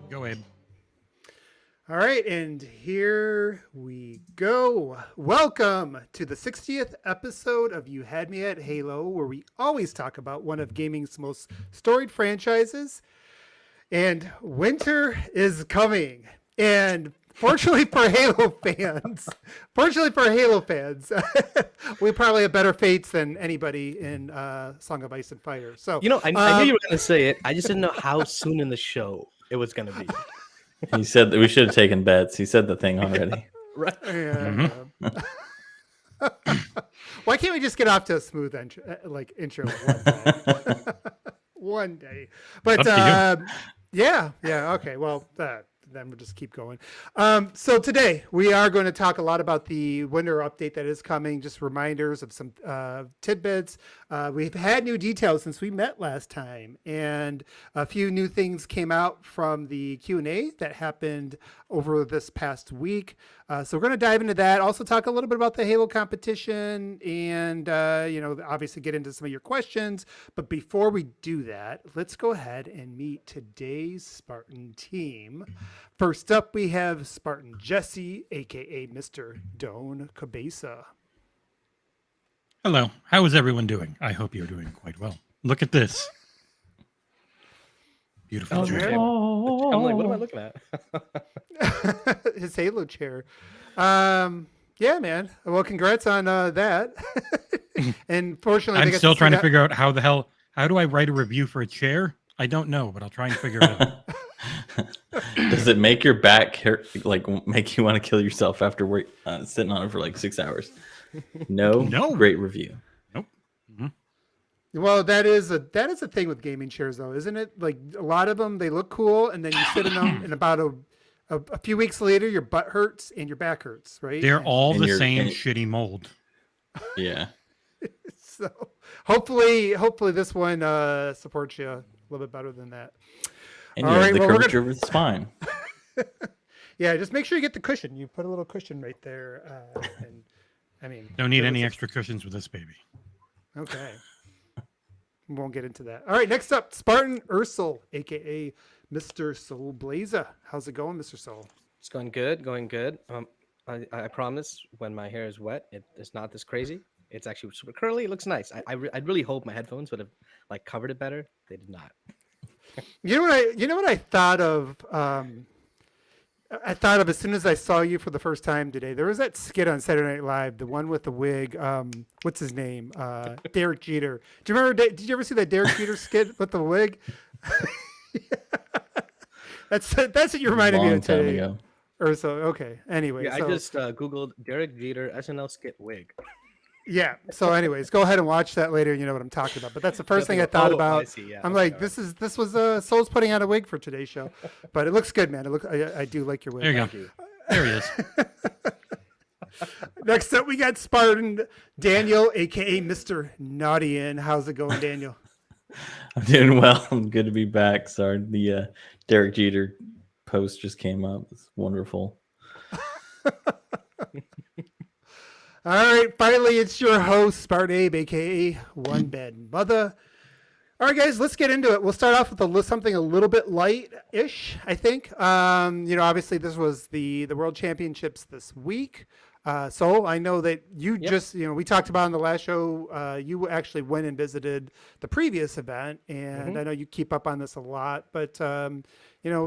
Go, Abe. All right, and here we go. Welcome to the 60th episode of You Had Me at Halo, where we always talk about one of gaming's most storied franchises. And winter is coming. And fortunately for Halo fans, we probably have better fates than anybody in Song of Ice and Fire. So, I knew you were going to say it. I just didn't know how soon in the show it was going to be. He said that we should have taken bets. He said the thing already. Right. Yeah. Why can't we just get off to a smooth intro one day? But yeah, okay. Well, then we'll just keep going. So today we are going to talk a lot about the winter update that is coming. Just reminders of some tidbits. We've had new details since we met last time, and a few new things came out from the Q&A that happened over this past week. So we're going to dive into that. Also talk a little bit about the Halo competition, and obviously get into some of your questions. But before we do that, let's go ahead and meet today's Spartan team. First up, we have Spartan Jesse, aka Mr. Doan Cabeza. Hello. How is everyone doing? I hope you're doing quite well. Look at this. Beautiful chair. I'm like, what am I looking at? His Halo chair. Yeah, man. Well, congrats on that. And fortunately, I'm still trying to figure out how do I write a review for a chair? I don't know, but I'll try and figure it out. Does it make your back make you want to kill yourself after sitting on it for like 6 hours? No. Great review. Nope. Mm-hmm. Well, that is a thing with gaming chairs, though, isn't it? Like a lot of them, they look cool, and then you sit in them, and about a few weeks later, your butt hurts and your back hurts, right? They're all the same shitty mold. Yeah. So hopefully this one supports you a little bit better than that. And you have the curvature of the spine. Yeah, just make sure you get the cushion. You put a little cushion right there. And I mean, don't need any extra cushions with this baby. Okay. We won't get into that. All right, next up, Spartan Aarsal, aka Mr. Soulblazerz. How's it going, Mr. Soul? It's going good. I promise when my hair is wet, it's not this crazy. It's actually super curly. It looks nice. I really hope my headphones would have covered it better. They did not. You know what I thought of? I thought of as soon as I saw you for the first time today. There was that skit on Saturday Night Live, the one with the wig. What's his name? Derek Jeter. Do you remember? Did you ever see that Derek Jeter skit with the wig? That's what you reminded me of today. Ago. Or so. Okay. Anyway, yeah, I just googled Derek Jeter SNL skit wig. Yeah. So, anyways, go ahead and watch that later. You know what I'm talking about. But that's the first thing I thought about. I see, yeah. I'm like, this was Soul's putting out a wig for today's show, but it looks good, man. I do like your wig. There you go. There he is. Next up, we got Spartan Daniel, aka Mr. Knottian. How's it going, Daniel? I'm doing well. I'm good to be back. Sorry, the Derek Jeter post just came up. It's wonderful. All right, finally, it's your host, Spartan Abe, aka OneBadMutha. All right, guys, let's get into it. We'll start off with something a little bit light-ish, I think. Obviously, this was the World Championships this week. So I know that you just, we talked about on the last show, you actually went and visited the previous event, and I know you keep up on this a lot, but,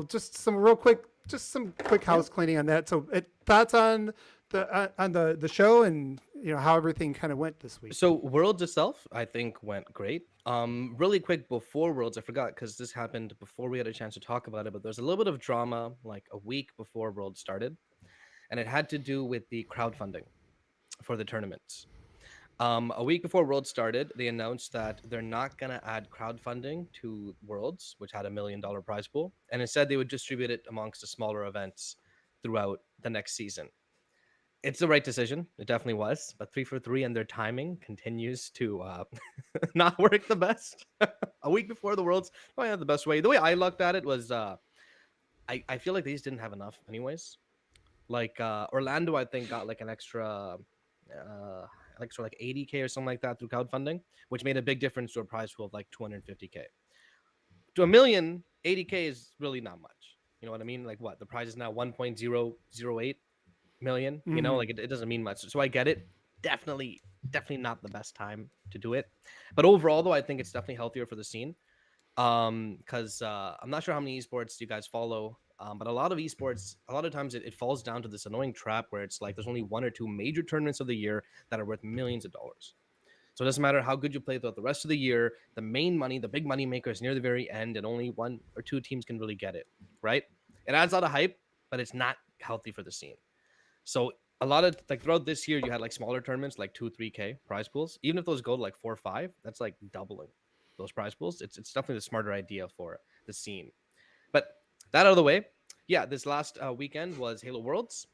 just some quick house cleaning on that. So thoughts on the show and how everything kind of went this week. So Worlds itself, I think, went great. Really quick before Worlds, I forgot because this happened before we had a chance to talk about it, but there's a little bit of drama like a week before Worlds started, and it had to do with the crowdfunding for the tournaments. A week before Worlds started, they announced that they're not going to add crowdfunding to Worlds, which had $1 million prize pool, and instead they would distribute it amongst the smaller events throughout the next season. It's the right decision. It definitely was. But 343 and their timing continues to not work the best. A week before the Worlds, probably not the best way. The way I looked at it was I feel like they just didn't have enough anyways. Like Orlando, I think, got like an extra like 80K or something like that through crowdfunding, which made a big difference to a prize pool of like 250K. To $1 million, 80K is really not much. You know what I mean? Like what? The prize is now 1.008 million. You know, like it doesn't mean much. So I get it. Definitely not the best time to do it. But overall, though, I think it's definitely healthier for the scene. Because I'm not sure how many esports you guys follow. But a lot of esports, a lot of times it falls down to this annoying trap where it's like there's only 1 or 2 major tournaments of the year that are worth millions of dollars. So it doesn't matter how good you play throughout the rest of the year. The main money, the big money maker is near the very end, and only 1 or 2 teams can really get it, right? It adds a lot of hype, but it's not healthy for the scene. So a lot of like throughout this year, you had like smaller tournaments, like 2-3K prize pools. Even if those go to like 4 or 5, that's like doubling those prize pools. It's definitely the smarter idea for the scene. But that out of the way, yeah, this last weekend was Halo Worlds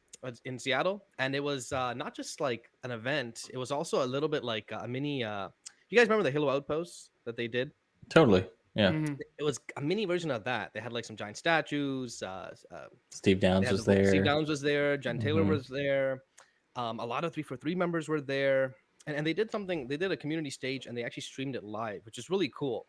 in Seattle, and it was not just like an event. It was also a little bit like a mini. You guys remember the Halo Outposts that they did? Totally. Yeah. It was a mini version of that. They had like some giant statues. Steve Downs was there. Steve Downs was there. Jen Taylor was there. A lot of 343 members were there. And they did something. They did a community stage, and they actually streamed it live, which is really cool.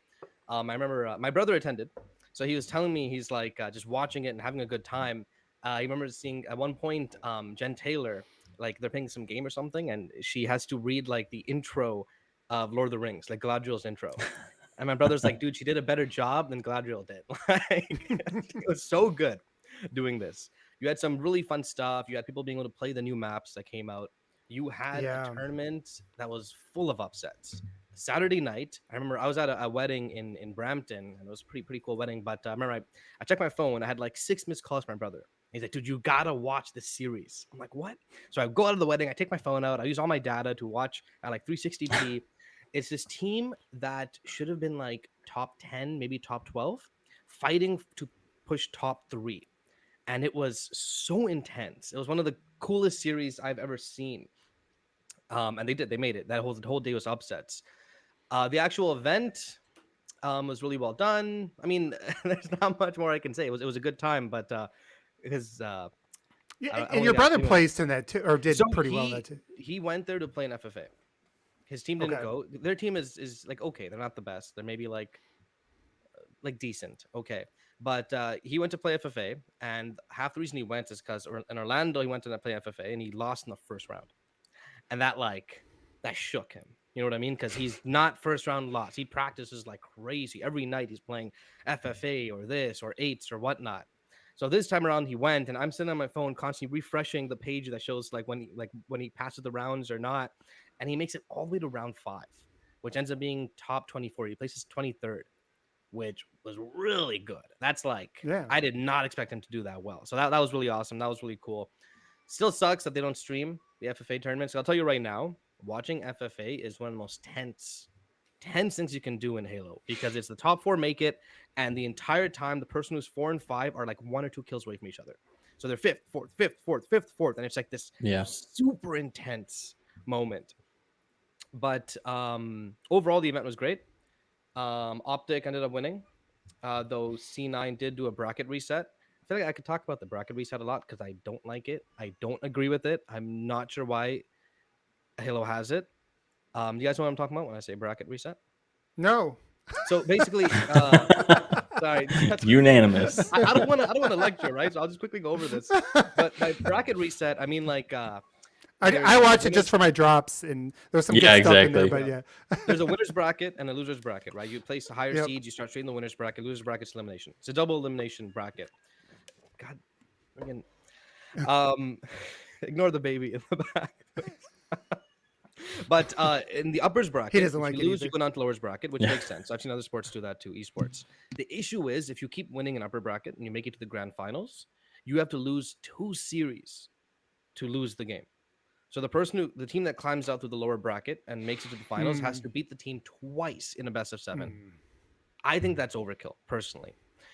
I remember my brother attended. So he was telling me he's like just watching it and having a good time. He remembers seeing at one point Jen Taylor, like they're playing some game or something, and she has to read like the intro of Lord of the Rings, like Galadriel's intro. And my brother's like, dude, she did a better job than Galadriel did. Like, it was so good doing this. You had some really fun stuff. You had people being able to play the new maps that came out. You had a tournament that was full of upsets. Saturday night, I remember I was at a wedding in Brampton, and it was a pretty cool wedding. But I remember I checked my phone. I had like 6 missed calls from my brother. He's like, dude, you gotta watch this series. I'm like, what? So I go out of the wedding. I take my phone out. I use all my data to watch at like 360p. It's this team that should have been like top 10, maybe top 12, fighting to push top 3. And it was so intense. It was one of the coolest series I've ever seen. And they made it. The whole day was upsets. The actual event was really well done. I mean, there's not much more I can say. It was a good time, but because and your brother placed in that too, or did pretty well in that too. He went there to play an FFA. His team didn't go. Their team is like okay. They're not the best. They're maybe like decent. Okay. But he went to play FFA, and half the reason he went is because in Orlando he went to play FFA, and he lost in the first round, and that shook him. You know what I mean? Because he's not first round loss. He practices like crazy every night. He's playing FFA or this or 8s or whatnot. So this time around he went, and I'm sitting on my phone constantly refreshing the page that shows like when he passes the rounds or not, and he makes it all the way to round 5, which ends up being top 24. He places 23rd. Which was really good. That's like, I did not expect him to do that well. So that was really awesome. That was really cool. Still sucks that they don't stream the FFA tournaments. So I'll tell you right now, watching FFA is one of the most tense things you can do in Halo, because it's the top 4 make it, and the entire time the person who's 4 and 5 are like 1 or 2 kills away from each other. So they're 5th, 4th, 5th, 4th, 5th, 4th, and it's like this super intense moment. But overall, the event was great. Optic ended up winning, though C9 did do a bracket reset. I feel like I could talk about the bracket reset a lot because I don't like it. I don't agree with it. I'm not sure why Halo has it. Do you guys know what I'm talking about when I say bracket reset? No. So basically, sorry, unanimous. I don't want to lecture, right? So I'll just quickly go over this. But by bracket reset, I mean like. I watch it just for my drops, and there's some good stuff in there, but There's a winner's bracket and a loser's bracket, right? You place a higher seeds, you start straight in the winner's bracket. Loser's bracket's elimination. It's a double elimination bracket. God, again, ignore the baby in the back. But in the uppers bracket, he doesn't like if you lose, you go down to lowers bracket, which makes sense. I've seen other sports do that too, esports. The issue is if you keep winning an upper bracket and you make it to the grand finals, you have to lose 2 series to lose the game. So the team that climbs out through the lower bracket and makes it to the finals has to beat the team twice in a best of 7. I think that's overkill, personally.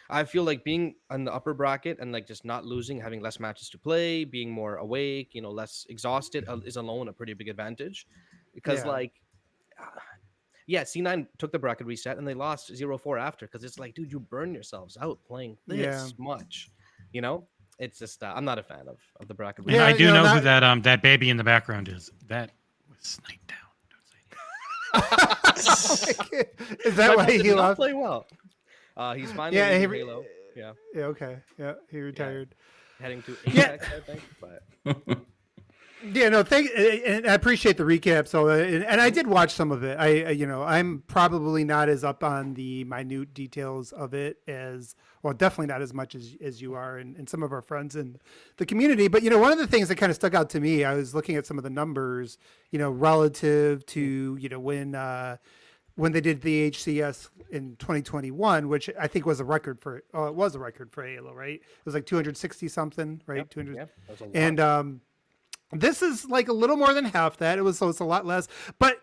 I feel like being on the upper bracket and like just not losing, having less matches to play, being more awake, less exhausted is alone a pretty big advantage. Because C9 took the bracket reset and they lost 0-4 after, because it's like, dude, you burn yourselves out playing this much, It's just I'm not a fan of the bracket. And I do know who that baby in the background is. That was sniped down. Is that why he lost? Playing well. He's finally in Halo. Yeah. Yeah. Okay. Yeah. He retired. Heading to Yeah. Apex, I think. But Yeah, no, and I appreciate the recap. So, and I did watch some of it. I'm probably not as up on the minute details of it as, well, definitely not as much as you are and some of our friends in the community. But, one of the things that kind of stuck out to me, I was looking at some of the numbers, relative to, when they did the HCS in 2021, which I think was a record for, it was a record for Halo, right? It was like 260 something, right? yep, 200. yeah, that was a lot. And, this is like a little more than half that. So it's a lot less, but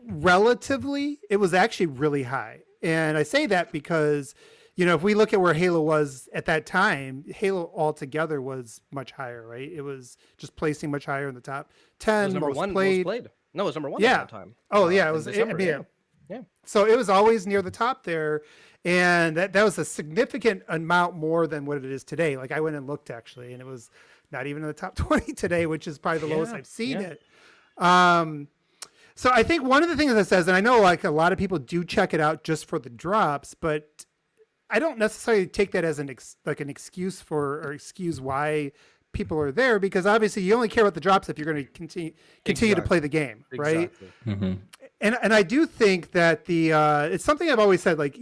relatively, it was actually really high. And I say that because, if we look at where Halo was at that time, Halo altogether was much higher, right? It was just placing much higher in the top 10. It was number one most played. No, it was number one at that time. Oh yeah, it was. December, yeah. So it was always near the top there, and that was a significant amount more than what it is today. Like I went and looked actually, and it was not even in the top 20 today, which is probably the lowest I've seen it. So I think one of the things that says, and I know like a lot of people do check it out just for the drops, but I don't necessarily take that as an excuse excuse why people are there, because obviously you only care about the drops if you're going to continue to play the game, right? Mm-hmm. And I do think that it's something I've always said, like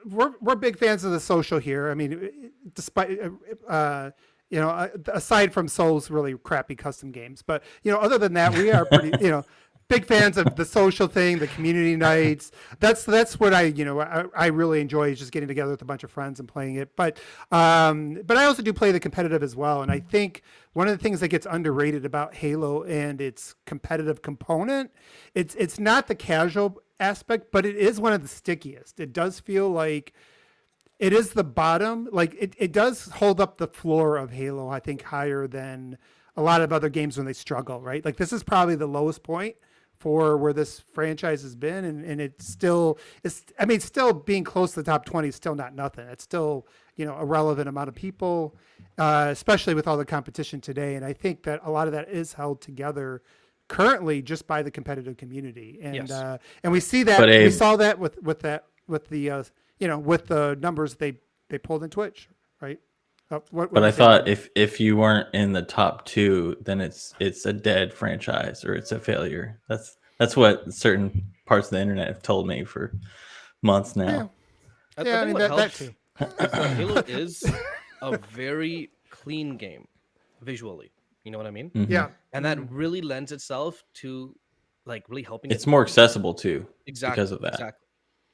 we're big fans of the social here. I mean, despite aside from Soul's really crappy custom games, but other than that, we are pretty big fans of the social thing, the community nights. That's what I really enjoy, is just getting together with a bunch of friends and playing it. But I also do play the competitive as well. And I think one of the things that gets underrated about Halo and its competitive component, it's not the casual aspect, but it is one of the stickiest. It does feel like it is the bottom. Like it does hold up the floor of Halo, I think, higher than a lot of other games when they struggle, right? Like this is probably the lowest point for where this franchise has been. And still being close to the top 20 is still not nothing. It's still, a relevant amount of people, especially with all the competition today. And I think that a lot of that is held together currently just by the competitive community. And, yes. And we see that, we saw that with the numbers they pulled in Twitch, right? But I thought if you weren't in the top 2, then it's a dead franchise or it's a failure. That's what certain parts of the internet have told me for months now. Yeah, I mean that too. Halo is a very clean game visually. You know what I mean? Mm-hmm. Yeah, and that really lends itself to like really helping. It's more accessible too, exactly because of that. Exactly.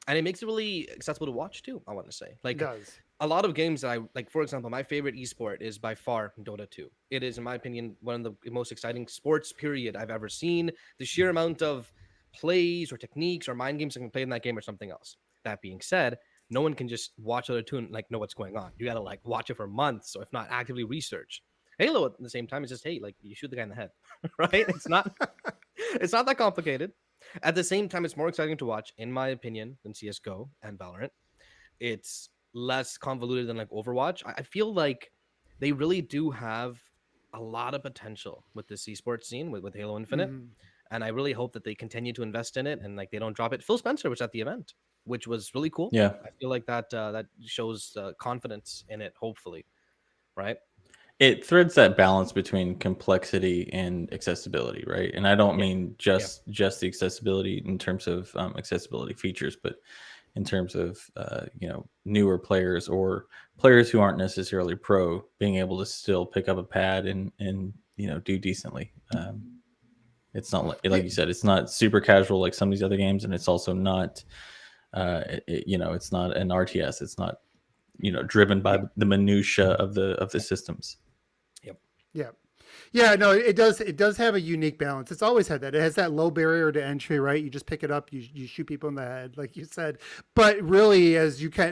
And it makes it really accessible to watch too, I want to say. Like, it does. A lot of games that I like, for example, my favorite esport is by far Dota 2. It is, in my opinion, one of the most exciting sports period I've ever seen. The sheer amount of plays or techniques or mind games that can play in that game or something else. That being said, no one can just watch Dota 2 and like know what's going on. You got to like watch it for months, or if not actively research. Halo at the same time is just, hey, like you shoot the guy in the head, right? It's not that complicated. At the same time, it's more exciting to watch, in my opinion, than CSGO and Valorant. It's less convoluted than like Overwatch. I feel like they really do have a lot of potential with this esports scene with Halo Infinite. Mm-hmm. And I really hope that they continue to invest in it and like they don't drop it. Phil Spencer was at the event, which was really cool. Yeah. I feel like that shows confidence in it, hopefully. Right. It threads that balance between complexity and accessibility, right? And I don't mean just the accessibility in terms of accessibility features, but in terms of newer players or players who aren't necessarily pro being able to still pick up a pad and do decently. It's not like you said, it's not super casual like some of these other games, and it's also not it's not an RTS. It's not driven by the minutia of the systems. Yeah, no, it does have a unique balance. It's always had that. It has that low barrier to entry, right? You just pick it up, you shoot people in the head, like you said. But really,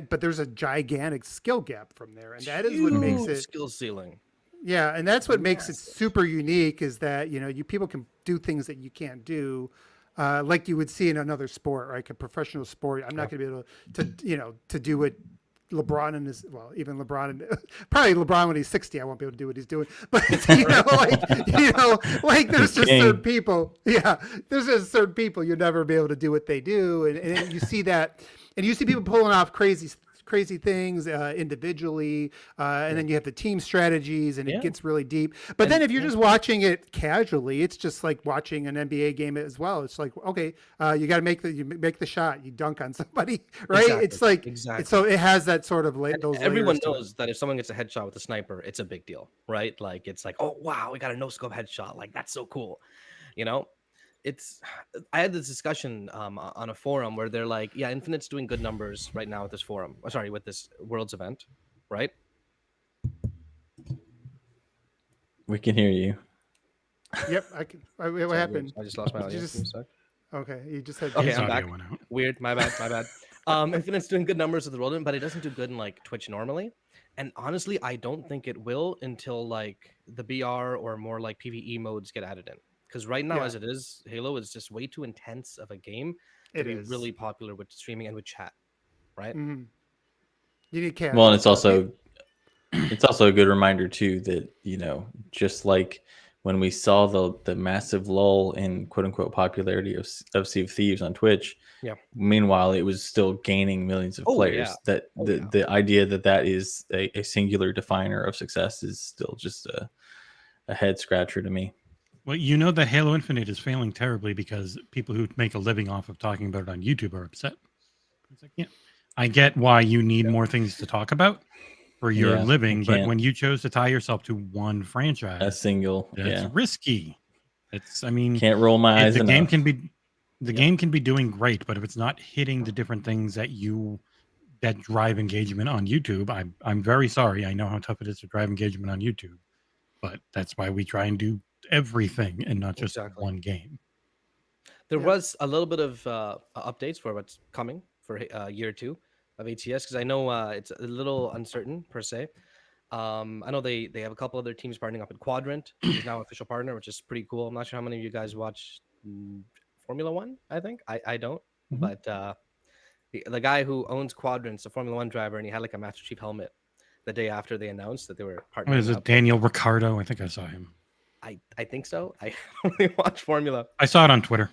but there's a gigantic skill gap from there, and that is what makes it skill ceiling. Yeah, and that's what makes it super unique, is that you people can do things that you can't do, like you would see in another sport, right? A professional sport. I'm not going to be able to do what LeBron and even LeBron, probably LeBron when he's 60, I won't be able to do what he's doing. But like there's just certain people. Yeah, there's just certain people you'll never be able to do what they do, and you see that, and you see people pulling off crazy crazy things individually, and then you have the team strategies, and it gets really deep. But then if you're just watching it casually, it's just like watching an NBA game as well. It's like, okay, you got to make the shot, you dunk on somebody, right? Exactly. It's like so it has that sort of those. Everyone knows that if someone gets a headshot with a sniper, it's a big deal, right? Like it's like, oh wow, we got a no scope headshot, like that's so cool, you know. I had this discussion on a forum where they're like, yeah, Infinite's doing good numbers right now with this forum. Sorry, with this Worlds event, right? We can hear you. Yep, I can. What happened? I just lost my audio. Okay, you just said. Okay, I'm audio back. went out. Weird, my bad. Infinite's doing good numbers with the World event, but it doesn't do good in like Twitch normally. And honestly, I don't think it will until like the BR or more like PvE modes get added in. Because right now, as it is, Halo is just way too intense of a game to be really popular with streaming and with chat, right? Mm-hmm. You need cash. Well, and it's also a good reminder too that, you know, just like when we saw the massive lull in quote unquote popularity of Sea of Thieves on Twitch. Yeah. Meanwhile, it was still gaining millions of players. Yeah. The idea that is a singular definer of success is still just a head scratcher to me. Well, you know that Halo Infinite is failing terribly because people who make a living off of talking about it on YouTube are upset. It's like, yeah, I get why you need more things to talk about for your living, but when you chose to tie yourself to one franchise, a single, it's risky. I mean, can't roll my eyes. The game can be doing great, but if it's not hitting the different things that drive engagement on YouTube, I'm very sorry. I know how tough it is to drive engagement on YouTube, but that's why we try and do everything and not just one game. There was a little bit of updates for what's coming for year 2 of HCS, because I know it's a little uncertain per se. I know they have a couple other teams partnering up in Quadrant, which is now an official partner, which is pretty cool. I'm not sure how many of you guys watch Formula One. I think I don't, but the guy who owns Quadrant's a Formula One driver, and he had like a Master Chief helmet the day after they announced that they were partnering. Is it Daniel Ricciardo? I think I saw him. I think so. I only watch Formula. I saw it on Twitter.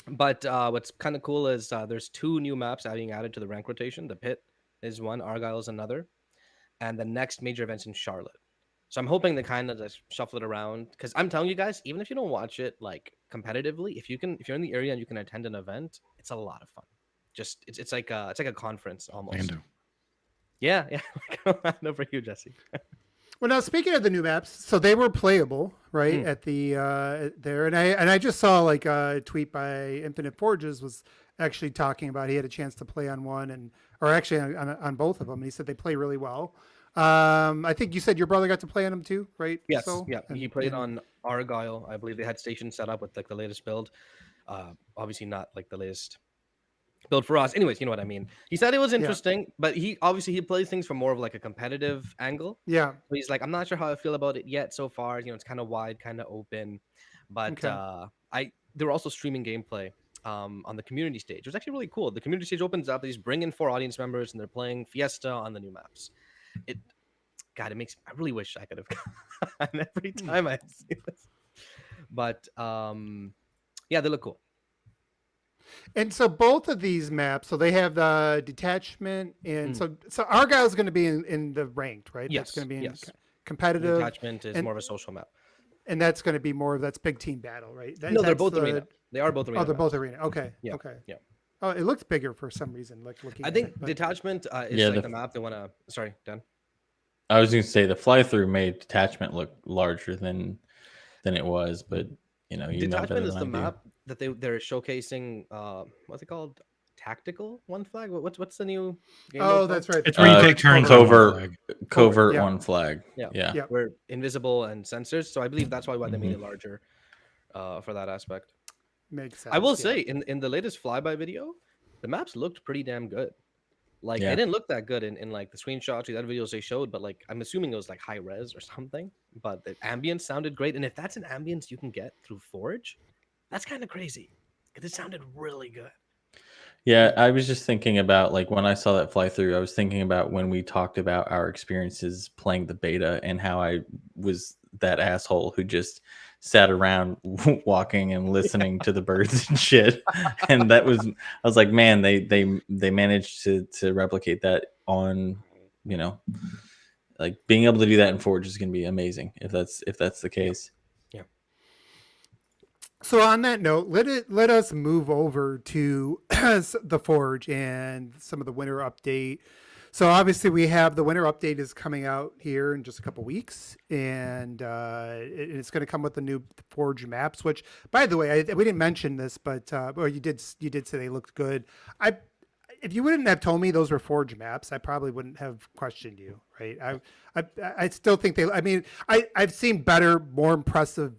But what's kind of cool is there's 2 new maps being added to the rank rotation. The Pit is one, Argyle is another, and the next major event's in Charlotte. So I'm hoping they kind of just shuffle it around, because I'm telling you guys, even if you don't watch it like competitively, if you're in the area and you can attend an event, it's a lot of fun. Just it's like a conference almost. Yeah. No, for you, Jesse. Well, now speaking of the new maps, so they were playable, right? At the there, and I just saw like a tweet by Infinite Forges was actually talking about he had a chance to play on one or actually on both of them. And he said they play really well. I think you said your brother got to play on them too, right? Yes, so, yeah. He played on Argyle. I believe they had stations set up with like the latest build. Obviously not like the latest build for us. Anyways, you know what I mean. He said it was interesting, but he plays things from more of like a competitive angle. Yeah. So he's like, I'm not sure how I feel about it yet so far. You know, it's kind of wide, kind of open. But they were also streaming gameplay on the community stage. It was actually really cool. The community stage opens up, they just bring in 4 audience members and they're playing Fiesta on the new maps. I really wish I could have gone every time I see this. But they look cool. And so both of these maps, so they have the detachment, and so Argyle is going to be in the ranked, right? Yes, that's going to be in competitive. Detachment is more of a social map, and that's going to be more of that's big team battle, right? No, they're both arena. They are both arena. Oh, they're both arena. Okay. Yeah. Okay. Yeah. Oh, it looks bigger for some reason. Like looking. I think detachment is like the map they want to. Sorry, Dan. I was going to say the fly through made detachment look larger than it was, but you know, detachment is the map that they're showcasing. What's it called? Tactical one flag. What's the new game? Oh, that's right. It's where you take turns. Covert one flag. Yeah. We're invisible and sensors. So I believe that's why they made it larger for that aspect. Makes sense. I will say in the latest flyby video, the maps looked pretty damn good. Like they didn't look that good in like the screenshots or the other videos they showed, but like I'm assuming it was like high res or something. But the ambience sounded great, and if that's an ambience you can get through Forge, that's kind of crazy. It sounded really good. Yeah, I was just thinking about like when I saw that fly through, I was thinking about when we talked about our experiences playing the beta and how I was that asshole who just sat around walking and listening to the birds and shit. And I was like, man, they managed to replicate that on, like being able to do that in Forge is going to be amazing if that's the case. Yeah. So on that note, let us move over to the Forge and some of the winter update. So obviously we have the winter update is coming out here in just a couple weeks, and it's going to come with the new Forge maps. Which, by the way, we didn't mention this, but well, you did say they looked good. If you wouldn't have told me those were Forge maps, I probably wouldn't have questioned you, right? I still think they. I mean, I've seen better, more impressive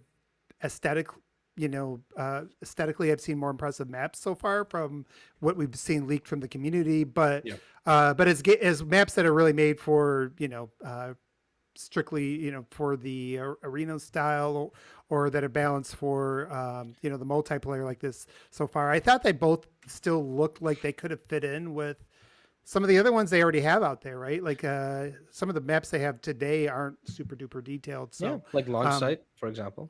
aesthetic. Aesthetically, I've seen more impressive maps so far from what we've seen leaked from the community. But as maps that are really made for strictly for the arena style or that are balanced for the multiplayer like this so far, I thought they both still looked like they could have fit in with some of the other ones they already have out there, right? Like some of the maps they have today aren't super duper detailed. So like launch site, for example.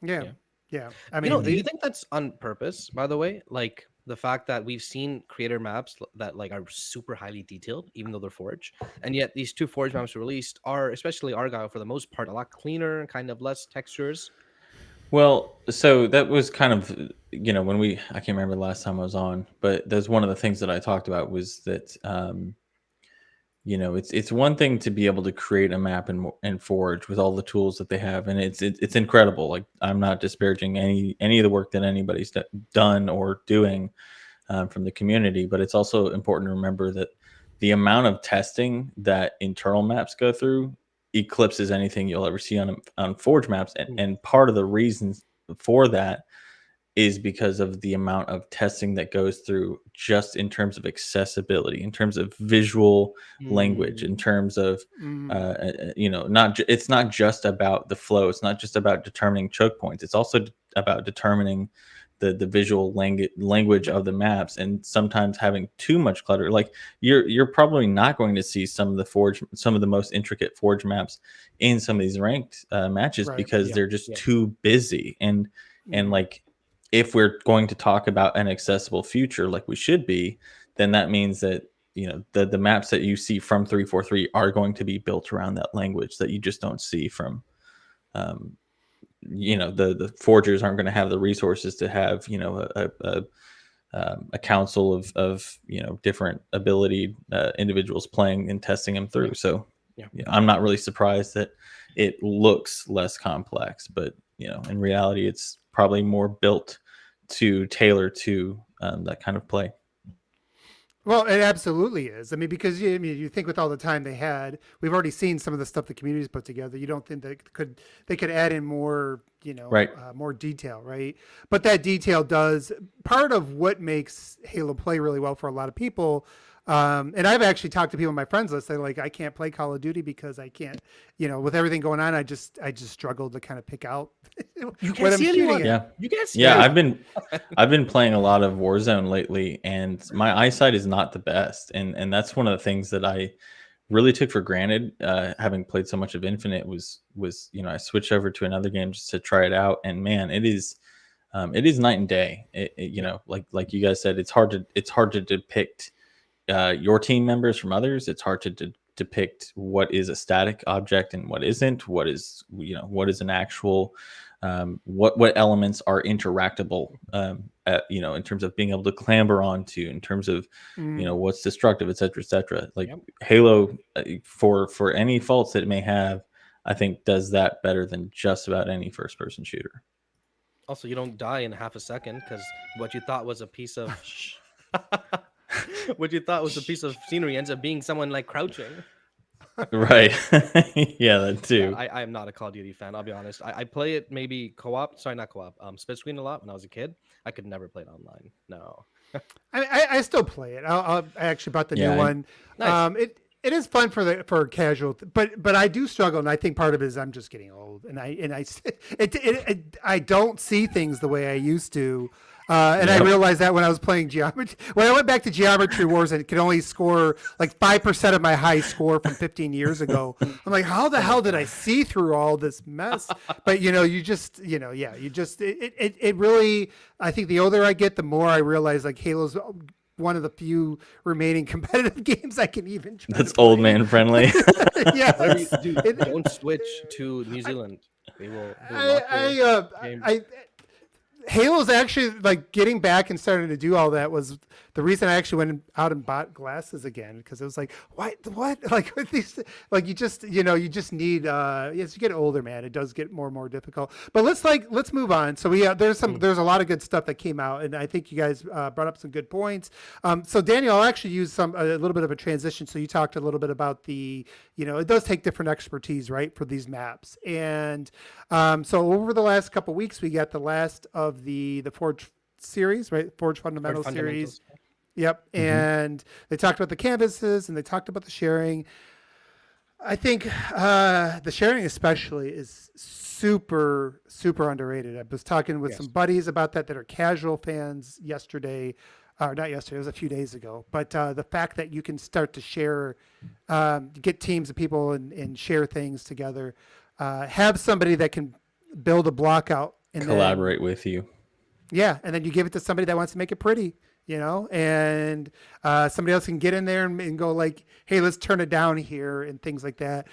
Yeah. I mean, do you think that's on purpose, by the way? Like the fact that we've seen creator maps that like are super highly detailed, even though they're Forge, and yet these two Forge maps released are, especially Argyle for the most part, a lot cleaner, kind of less textures. Well, so that was kind of, when I can't remember the last time I was on, but there's one of the things that I talked about was that, it's one thing to be able to create a map in Forge with all the tools that they have, and it's incredible. Like, I'm not disparaging any of the work that anybody's done or doing from the community, but it's also important to remember that the amount of testing that internal maps go through eclipses anything you'll ever see on Forge maps, and part of the reasons for that is because of the amount of testing that goes through just in terms of accessibility, in terms of visual language, in terms of, it's not just about the flow. It's not just about determining choke points. It's also about determining the visual language of the maps, and sometimes having too much clutter. Like you're probably not going to see some of the most intricate Forge maps in some of these ranked matches, right, because they're just too busy. And like, if we're going to talk about an accessible future like we should be, then that means that the maps that you see from 343 are going to be built around that language that you just don't see from the forgers aren't going to have the resources to have a council of different ability individuals playing and testing them through. So I'm not really surprised that it looks less complex, but in reality it's probably more built to tailor to that kind of play. Well, it absolutely is. I mean, because you think with all the time they had, we've already seen some of the stuff the community's put together. You don't think they could add in more, right, more detail, right? But that detail does part of what makes Halo play really well for a lot of people. And I've actually talked to people on my friends list. They're like, I can't play Call of Duty because I can't, with everything going on, I just struggled to kind of pick out what I'm shooting at. You can't see anyone. I've been playing a lot of Warzone lately, and my eyesight is not the best. And that's one of the things that I really took for granted, having played so much of Infinite was I switched over to another game just to try it out. And man, it is night and day. Like you guys said, it's hard to depict your team members from others. It's hard to depict what is a static object and what isn't, what is an actual, what elements are interactable, in terms of being able to clamber onto, in terms of, what's destructive, et cetera. Like Halo, for any faults that it may have, I think does that better than just about any first person shooter. Also, you don't die in half a second because what you thought was a piece of scenery ends up being someone like crouching. Right. Yeah, that too. I am not a Call of Duty fan, I'll be honest. I play it maybe not co-op, split screen a lot when I was a kid. I could never play it online. No. I still play it. I actually bought the new one. Nice. It is fun for casual, but I do struggle, and I think part of it is I'm just getting old, and I don't see things the way I used to. And I realized that when I was playing Geometry, when I went back to Geometry Wars and could only score like 5% of my high score from 15 years ago. I'm like, how the hell did I see through all this mess? But you just, it really, I think the older I get, the more I realize like Halo's one of the few remaining competitive games I can even try. That's old man friendly. Yeah. Dude, don't switch to New Zealand. They will Halo's actually like getting back and starting to do all that was the reason I actually went out and bought glasses again, because it was like, what like with these, like you just need as you get older, man, it does get more and more difficult. But let's move on. So there's a lot of good stuff that came out, and I think you guys brought up some good points. So Daniel, I'll actually use a little bit of a transition. So you talked a little bit about it does take different expertise, right, for these maps. And so over the last couple of weeks, we got the last of the Forge series, right? Forge Fundamental series. Yep. Mm-hmm. And they talked about the canvases and they talked about the sharing. I think the sharing especially is super, super underrated. I was talking with some buddies about that are casual fans yesterday. Not yesterday, it was a few days ago. But the fact that you can start to share, get teams of people and share things together, have somebody that can build a block out and collaborate with you. Yeah, and then you give it to somebody that wants to make it pretty, and somebody else can get in there and go like, hey, let's turn it down here and things like that.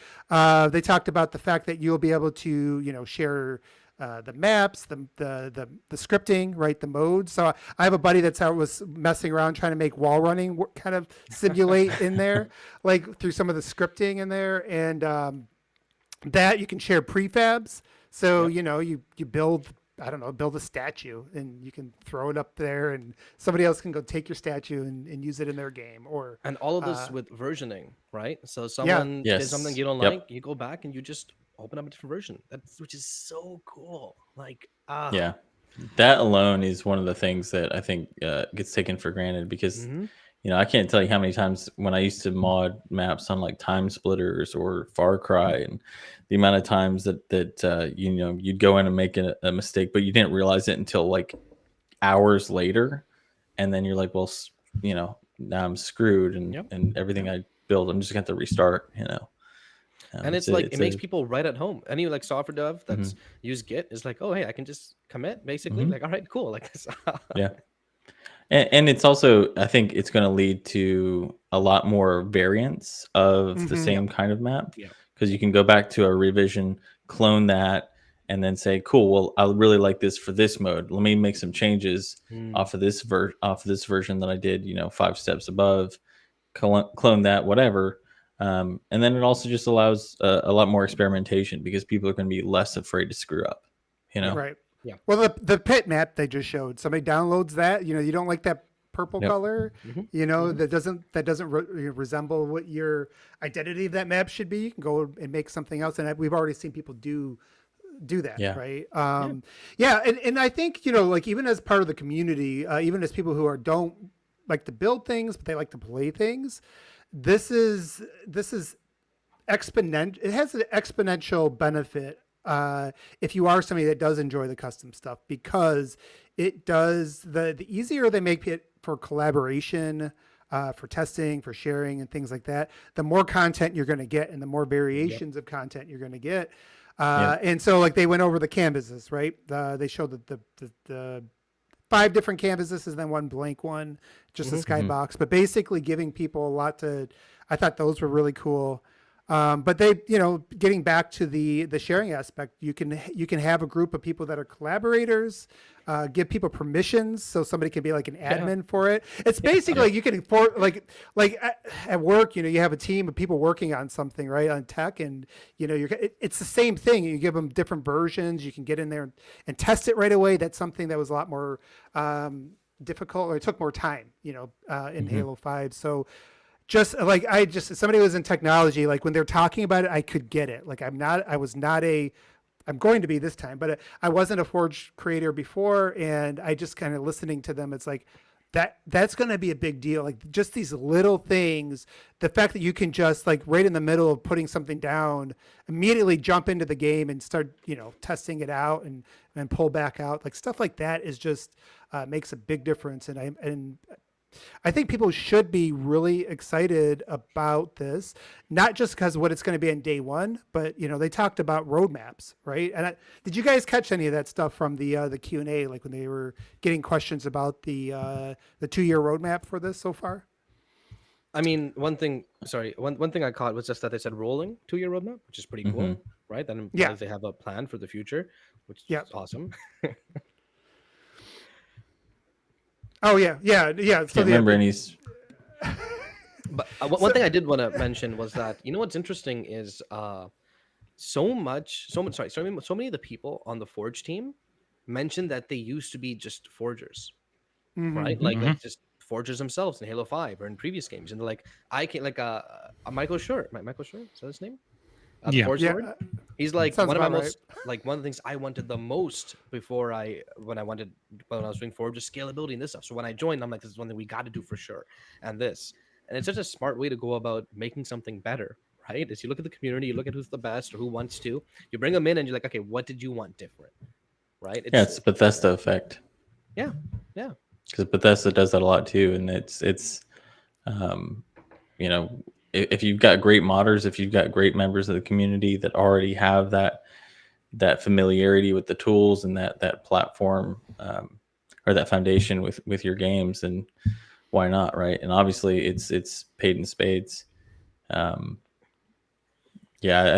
They talked about the fact that you'll be able to, share the maps, the scripting, right, the modes. So I have a buddy was messing around trying to make wall running kind of simulate in there, like through some of the scripting in there, and that you can share prefabs. So you build. I don't know, build a statue and you can throw it up there and somebody else can go take your statue and use it in their game. And all of this with versioning, right? So someone did something you don't like, you go back and you just open up a different version. Which is so cool. Like, yeah, that alone is one of the things that I think gets taken for granted because, I can't tell you how many times when I used to mod maps on like Time Splitters or Far Cry and the amount of times that you'd go in and make a mistake, but you didn't realize it until like hours later. And then you're like, well, now I'm screwed and everything I build, I'm just going to have to restart, and it's like, it makes people right at home. Any like software dev that's use Git is like, oh, hey, I can just commit basically. Like, all right, cool. Like this. Yeah. And it's also, I think it's going to lead to a lot more variants of the same kind of map. Yeah. Because you can go back to a revision, clone that, and then say, cool, well, I really like this for this mode. Let me make some changes off of this version that I did, 5 steps above, clone that, whatever. And then it also just allows a lot more experimentation because people are going to be less afraid to screw up, Right. Yeah. Well, the pit map they just showed, somebody downloads that, you don't like that purple color, that doesn't resemble what your identity of that map should be. You can go and make something else. And we've already seen people do that. Yeah. Right. And I think, like even as part of the community, even as people who don't like to build things, but they like to play things, this is exponential. It has an exponential benefit if you are somebody that does enjoy the custom stuff, because it does the easier they make it for collaboration, for testing, for sharing and things like that, the more content you're going to get and the more variations of content you're going to get. And so like they went over the canvases, right? They showed the 5 different canvases and then one blank one, just a skybox, but basically giving people a lot I thought those were really cool. But they, getting back to the sharing aspect, you can have a group of people that are collaborators, give people permissions, so somebody can be like an admin for it. It's basically you can like at work, you have a team of people working on something, right, on tech, and it's the same thing. You give them different versions. You can get in there and test it right away. That's something that was a lot more difficult, or it took more time, in Halo 5. So. Just like somebody who was in technology, like when they're talking about it, I could get it. Like I'm going to be this time, but I wasn't a Forge creator before. And I just kind of listening to them. It's like, that's going to be a big deal. Like just these little things, the fact that you can just like right in the middle of putting something down, immediately jump into the game and start, testing it out and pull back out, like stuff like that is just makes a big difference. And I think people should be really excited about this, not just because what it's going to be on day one, but they talked about roadmaps, right? And did you guys catch any of that stuff from the Q&A, like when they were getting questions about the 2-year roadmap for this so far? I mean, one thing I caught was just that they said rolling 2-year roadmap, which is pretty cool, right? That implies they have a plan for the future, which is awesome. Oh yeah. Can't remember any. But one thing I did want to mention was that what's interesting is so many of the people on the Forge team mentioned that they used to be just forgers, right? Like just forgers themselves in Halo 5 or in previous games, and they're like, I can't Michael Schur, is that his name? Forge Lord? He's like one of my most one of the things I wanted the most before when I was doing Forge is scalability and this stuff. So when I joined, I'm like, this is one thing we got to do for sure. And it's such a smart way to go about making something better, right? Is you look at the community, you look at who's the best or who wants to, you bring them in and you're like, okay, what did you want different, right? It's Bethesda effect. Yeah. Because Bethesda does that a lot too, and it's if you've got great modders, if you've got great members of the community that already have that familiarity with the tools and that platform or that foundation with your games, then why not, right? And obviously it's paid in spades. I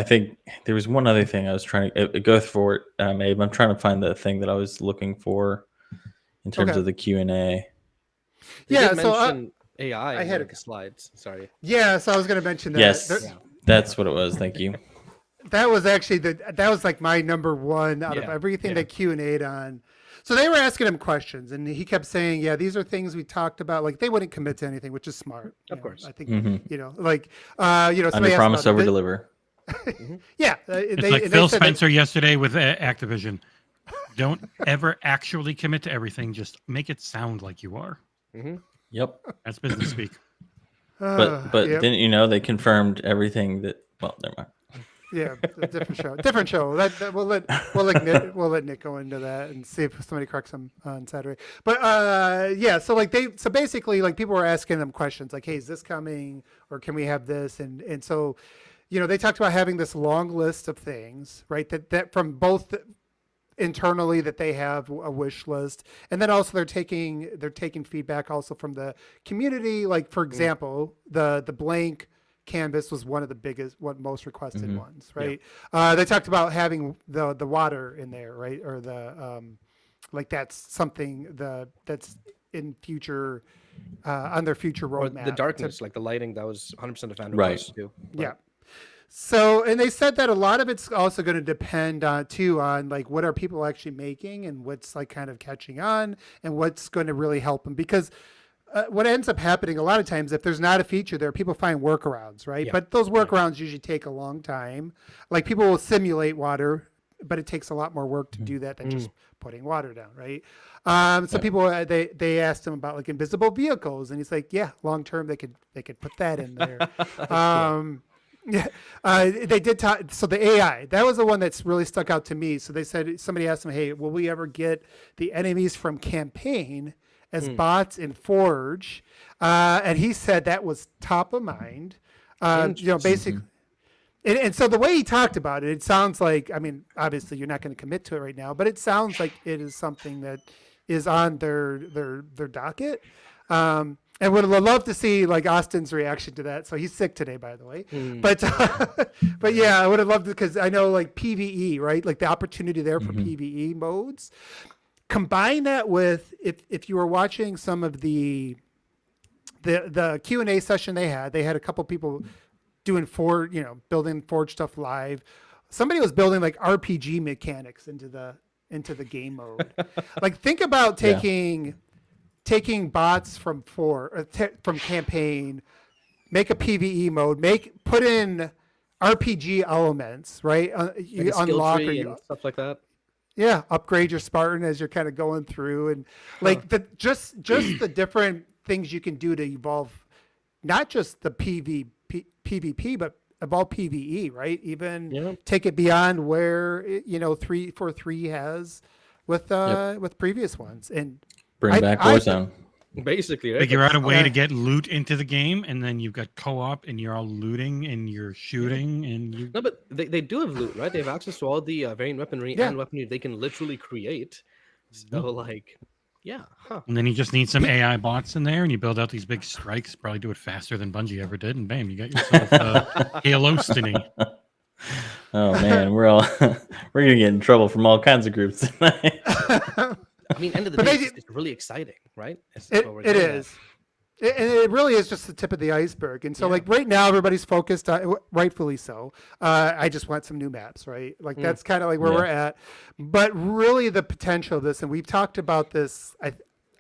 think there was one other thing I was trying to go for it, Abe. I'm trying to find the thing that I was looking for in terms of the Q&A. So AI. I had the slides. Sorry. Yeah, so I was going to mention that. Yes, that's what it was. Thank you. That was actually that was like my number one out of everything that Q&'d on. So they were asking him questions, and he kept saying, "Yeah, these are things we talked about." Like they wouldn't commit to anything, which is smart. Of course, I think under promise, over deliver. It's like Phil Spencer yesterday with Activision. Don't ever actually commit to everything. Just make it sound like you are. Yep, that's business speak. But didn't they confirmed everything that? Well, never mind. Yeah, different show. That we'll let Nick go into that and see if somebody corrects him on Saturday. But so basically like people were asking them questions like, hey, is this coming or can we have this? And so they talked about having this long list of things, right? That from both internally that they have a wish list, and then also they're taking feedback also from the community. Like for example, the blank canvas was one of the most requested ones, right? They talked about having the water in there, right? Or the that's something that's in future on their future roadmap. Or the darkness, like the lighting, that was 100% a fan request too. Yeah. So, and they said that a lot of it's also going to depend on like what are people actually making and what's like kind of catching on and what's going to really help them, because what ends up happening a lot of times, if there's not a feature there, people find workarounds, right? But those workarounds usually take a long time. Like people will simulate water, but it takes a lot more work to do that than just putting water down, right? So people, they asked him about like invisible vehicles, and he's like, yeah, long term they could put that in there. They did talk. So the AI, that was the one that's really stuck out to me. So they said, somebody asked him, hey, will we ever get the enemies from campaign as bots in Forge? And he said that was top of mind. Basically. And so the way he talked about it, it sounds like, I mean, obviously you're not going to commit to it right now, but it sounds like it is something that is on their docket. And would love to see like Austin's reaction to that. So he's sick today, by the way. But yeah, I would have loved it because I know like PvE, right? Like the opportunity there for PvE modes. Combine that with if you were watching some of the Q&A session they had a couple people doing building Forge stuff live. Somebody was building like RPG mechanics into the game mode. Like think about taking bots from from campaign, make a PvE mode, put in RPG elements, right? You like unlock and stuff like that. Yeah, upgrade your Spartan as you're kind of going through, and like the just the different things you can do to evolve, not just the PvP, but evolve PvE, right? Even take it beyond where 343 has with previous ones, and Bring back Warzone. Basically, right? Figure out a way to get loot into the game, and then you've got co-op, and you're all looting, and you're shooting, and you. No, but they do have loot, right? They have access to all the variant weaponry and weaponry they can literally create. So, like, yeah. Huh. And then you just need some AI bots in there, and you build out these big strikes. Probably do it faster than Bungie ever did, and bam, you got yourself Halo-stiny. Oh man, we're gonna get in trouble from all kinds of groups tonight. I mean, end of the day, it's really exciting, right? It is. And it really is just the tip of the iceberg. And so, like, right now, everybody's focused on, rightfully so. I just want some new maps, right? Like, that's kind of like where we're at. But really, the potential of this, and we've talked about this,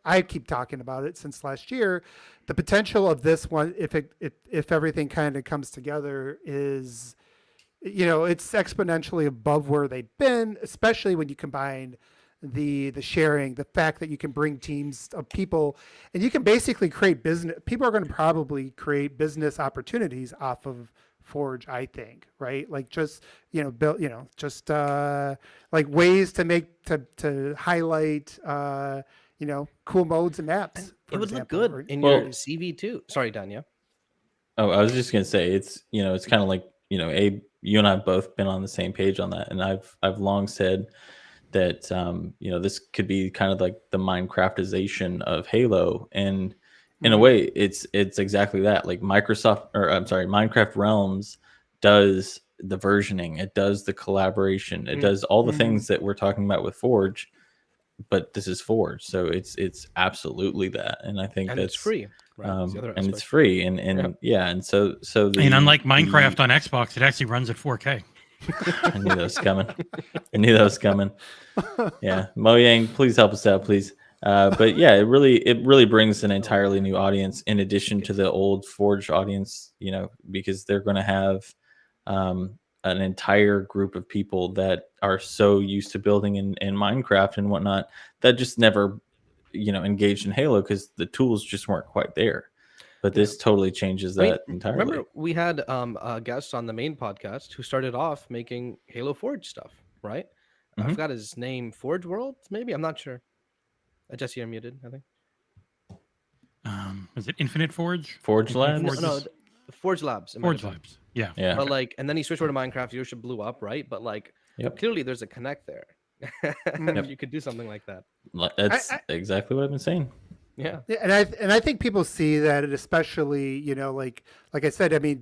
I keep talking about it since last year. The potential of this one, if everything kind of comes together, is, it's exponentially above where they've been, especially when you combine the sharing, the fact that you can bring teams of people and you can basically create business. People are going to probably create business opportunities off of Forge, I think, right? Like just, build, just like ways to make, to highlight, cool modes and maps. It would look good in your CV too. Sorry, Danya. Oh, I was just going to say, it's kind of like, Abe, you and I have both been on the same page on that. And I've long said that this could be kind of like the Minecraftization of Halo, and in a way it's exactly that. Like Minecraft Realms does the versioning, it does the collaboration, it does all the things that we're talking about with Forge, but this is Forge, so it's absolutely that. And I think that's it's free, right? And it's free, and and so and unlike Minecraft on Xbox, it actually runs at 4K. I knew that was coming. Yeah, Mojang, please help us out, please. But yeah, it really brings an entirely new audience in addition to the old Forge audience. Because they're going to have an entire group of people that are so used to building in Minecraft and whatnot that just never, engaged in Halo because the tools just weren't quite there. But this totally changes that entirely. Remember, we had a guest on the main podcast who started off making Halo Forge stuff, right? I forgot his name. Forge World, maybe? I'm not sure. Jesse, you're muted, I think. Is it Infinite Forge? Forge Labs? No, Forge Labs. Forge Labs, yeah. But and then he switched over to Minecraft. Viewership blew up, right? But clearly there's a connect there. You could do something like that. That's exactly what I've been saying. Yeah, and I think people see that, especially like I said. I mean,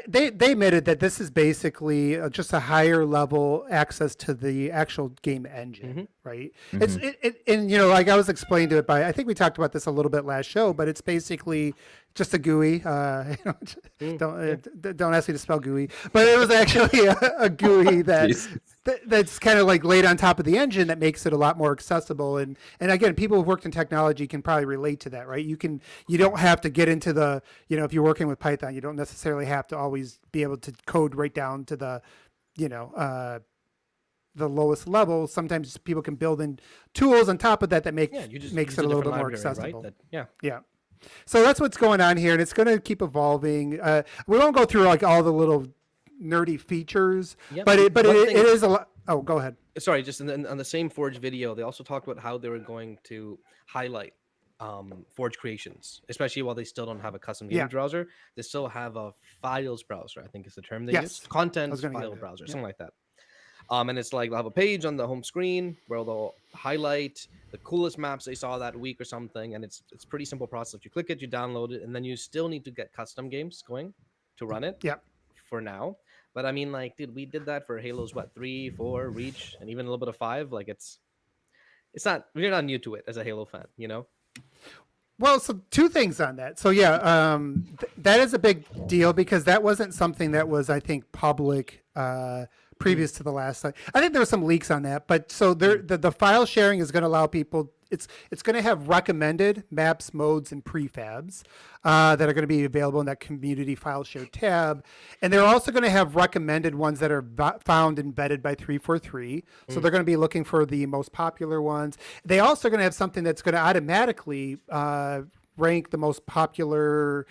they admitted that this is basically just a higher level access to the actual game engine, right? And like I was explained to it by, I think we talked about this a little bit last show, but it's basically just a GUI. Don't ask me to spell GUI, but it was actually a GUI that's kind of like laid on top of the engine that makes it a lot more accessible. And again, people who've worked in technology can probably relate to that, right? You don't have to get into the, if you're working with Python, you don't necessarily have to always be able to code right down to the, the lowest level. Sometimes people can build in tools on top of that makes it a little bit more accessible. Right? Yeah. So that's what's going on here, and it's going to keep evolving. We won't go through like all the little nerdy features, but it is a lot. Oh, go ahead. Sorry, just on the same Forge video, they also talked about how they were going to highlight Forge creations, especially while they still don't have a custom game browser. They still have a files browser, I think is the term they use. Content file browser, something like that. And it's like they'll have a page on the home screen where they'll highlight the coolest maps they saw that week or something. And it's a pretty simple process. You click it, you download it, and then you still need to get custom games going to run it. Yeah. For now. But I mean, dude, we did that for Halo's 3, 4, Reach, and even a little bit of 5. It's not, we're not new to it as a Halo fan, Well, so two things on that. So that is a big deal because that wasn't something that was, I think, public previous to the last time. I think there were some leaks on that, but so the file sharing is going to allow people, it's going to have recommended maps, modes, and prefabs that are going to be available in that community file share tab. And they're also going to have recommended ones that are found embedded by 343. So they're going to be looking for the most popular ones. They also going to have something that's going to automatically rank the most popular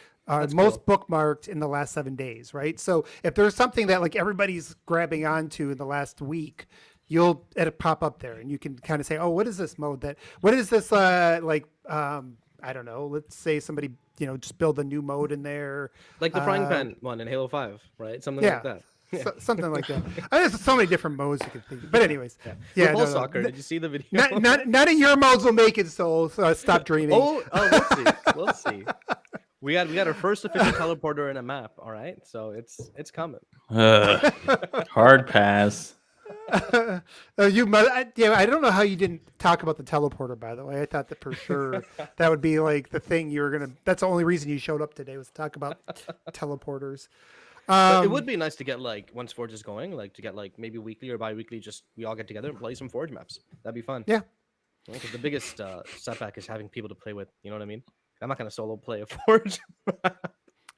most bookmarked in the last 7 days, right? So if there's something that like everybody's grabbing onto in the last week, it'll pop up there, and you can kind of say, oh, what is this mode what is this I don't know, let's say somebody just build a new mode in there, like the frying pan one in Halo 5, right? Something like that. So, something like that. There's so many different modes you can think of. But anyways, Football soccer. Did you see the video? None of your modes will make it, so stop dreaming. We'll see. We got our first official teleporter in a map. All right, so it's coming. Hard pass. I don't know how you didn't talk about the teleporter. By the way, I thought that for sure that would be like the thing you were gonna. That's the only reason you showed up today was to talk about teleporters. But it would be nice to get like once Forge is going, like to get like maybe weekly or bi-weekly, just we all get together and play some Forge maps. That'd be fun. Yeah. Because the biggest setback is having people to play with. You know what I mean? I'm not gonna solo play a Forge.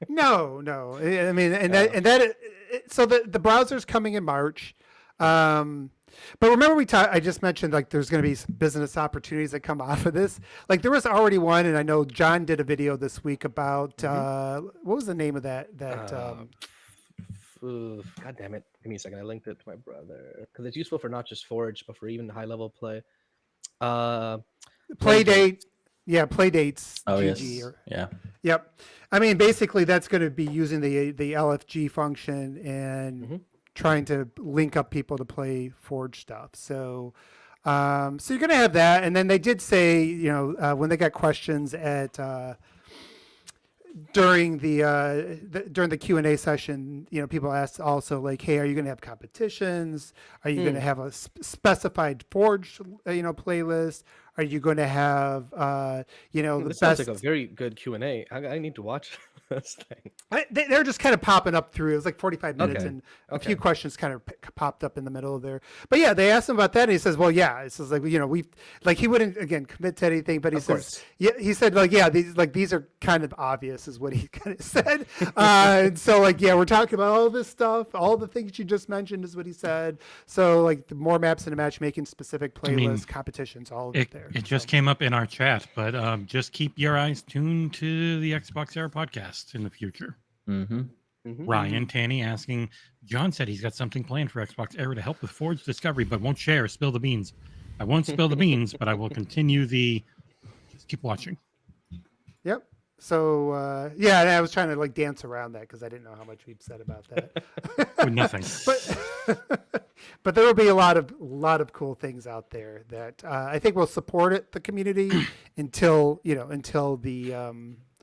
No. I mean, so the browser's coming in March. But remember I just mentioned like there's going to be some business opportunities that come off of this. Like there was already one, and I know John did a video this week about what was the name of that God damn it! Give me a second. I linked it to my brother because it's useful for not just Forge, but for even high level play. Playdate. Yeah, Playdates. Oh, GG, yes. Yeah. Yep. I mean, basically, that's going to be using the LFG function and trying to link up people to play Forge stuff. So, so you're going to have that. And then they did say, when they got questions at during the Q&A session, people asked also like, hey, are you going to have competitions? Are you going to have a specified Forge, playlist? Are you going to have, the this best? Sounds like a very good Q&A. I need to watch this thing. They're just kind of popping up through. It was like 45 minutes, and a Okay. few questions kind of popped up in the middle of there. But yeah, they asked him about that, and he says, "Well, yeah." It says like he wouldn't again commit to anything, but he says, yeah, he said like, yeah, these are kind of obvious, is what he kind of said. And so like, yeah, we're talking about all this stuff, all the things you just mentioned, is what he said. So like, the more maps in a matchmaking specific playlist, competitions, all of it there. It just came up in our chat, but just keep your eyes tuned to the Xbox Era podcast in the future. Ryan Tanny asking, John said he's got something planned for Xbox Era to help with Forge discovery, but won't share. Spill the beans. I won't spill the beans, but I will continue just keep watching. Yep. So and I was trying to like dance around that because I didn't know how much we'd said about that. With nothing. But there will be a lot of cool things out there that I think will support the community until the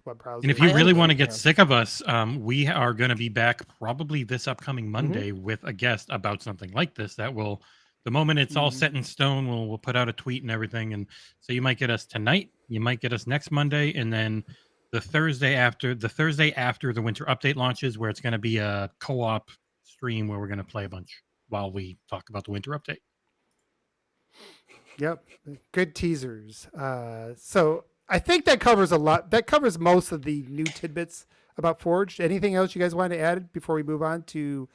web browser. And if you really want to get sick of us, we are going to be back probably this upcoming Monday with a guest about something like this. That will, the moment it's all set in stone, we'll put out a tweet and everything. And so you might get us tonight, you might get us next Monday, and then the Thursday after the winter update launches, where it's going to be a co-op stream where we're going to play a bunch while we talk about the winter update. Yep. Good teasers. So I think that covers a lot. That covers most of the new tidbits about Forge. Anything else you guys want to add before we move on to,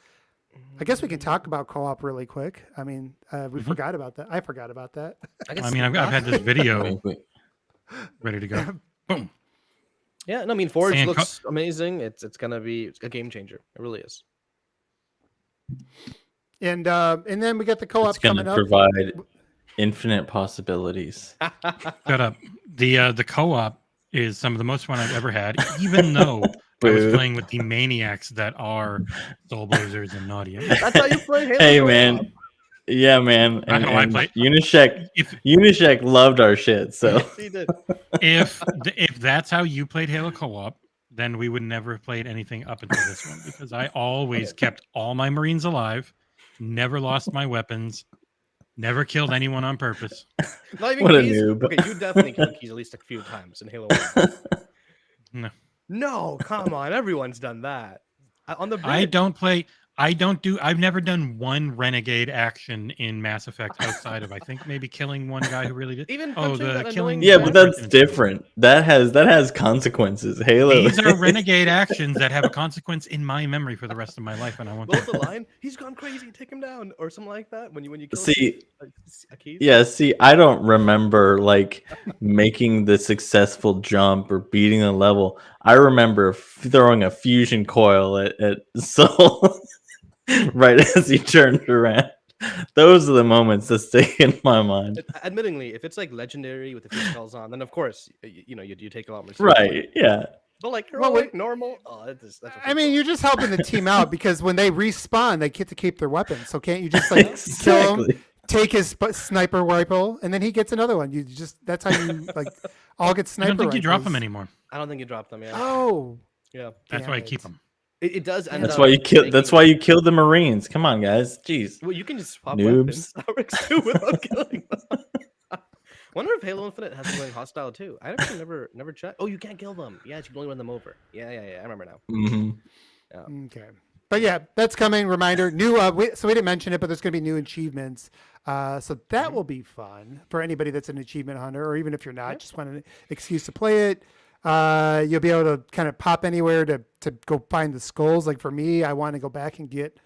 I guess we can talk about co-op really quick. I mean, we forgot about that. I forgot about that. I've had this video ready to go. Boom. Yeah, no, I mean, Forge looks amazing. It's gonna be a game changer. It really is. And then we got the co-op coming up. Provide infinite possibilities. Shut up. The co-op is some of the most fun I've ever had, even though I was playing with the maniacs that are Soulblazerz and Knottian. That's how you play Halo. Hey, man. Yeah, man. And Unisec loved our shit. So he did. If that's how you played Halo co-op, then we would never have played anything up until this one, because I always kept all my Marines alive, never lost my weapons, never killed anyone on purpose. Not even what Keys? a noob. Okay, you definitely killed Keys at least a few times in Halo 1. No, come on. Everyone's done that. On the bridge. I don't play I've never done one renegade action in Mass Effect outside of, I think, maybe killing one guy who really did. Even Oh, punching the that killing. annoying Yeah, guy. but that's different. That has consequences. Halo. These are renegade actions that have a consequence in my memory for the rest of my life, and I want. What was the line? He's gone crazy. Take him down, or something like that. When you kill See, a key. yeah, see, I don't remember like making the successful jump or beating the level. I remember throwing a fusion coil at Soul right as he turned around. Those are the moments that stay in my mind. Admittingly, if it's like legendary with the fusion skulls on, then of course you take a lot more. Right? Yeah. But like Well, heroic, normal. Oh, that's I mean, you're just helping the team out because when they respawn, they get to keep their weapons. So can't you just like kill him, take his sniper rifle, and then he gets another one? You just that's how you like all get I sniper. don't think you drop rifles. them anymore. I don't think you drop them. Yeah. Oh, Yeah. That's damn why I it. keep them. It does. End That's up why you kill. That's making- why you killed the Marines. Come on, guys. Jeez. Well, you can just swap Noobs. weapons. That works too without killing them. Wonder if Halo Infinite has them going hostile too. I actually never checked. Oh, you can't kill them. Yeah, you can only run them over. Yeah. I remember now. Mm-hmm. okay. But yeah, that's coming. Reminder, new. So we didn't mention it, but there's going to be new achievements. So that will be fun for anybody that's an achievement hunter, or even if you're not, just want an excuse to play it. You'll be able to kind of pop anywhere to go find the skulls. Like for me, I want to go back and get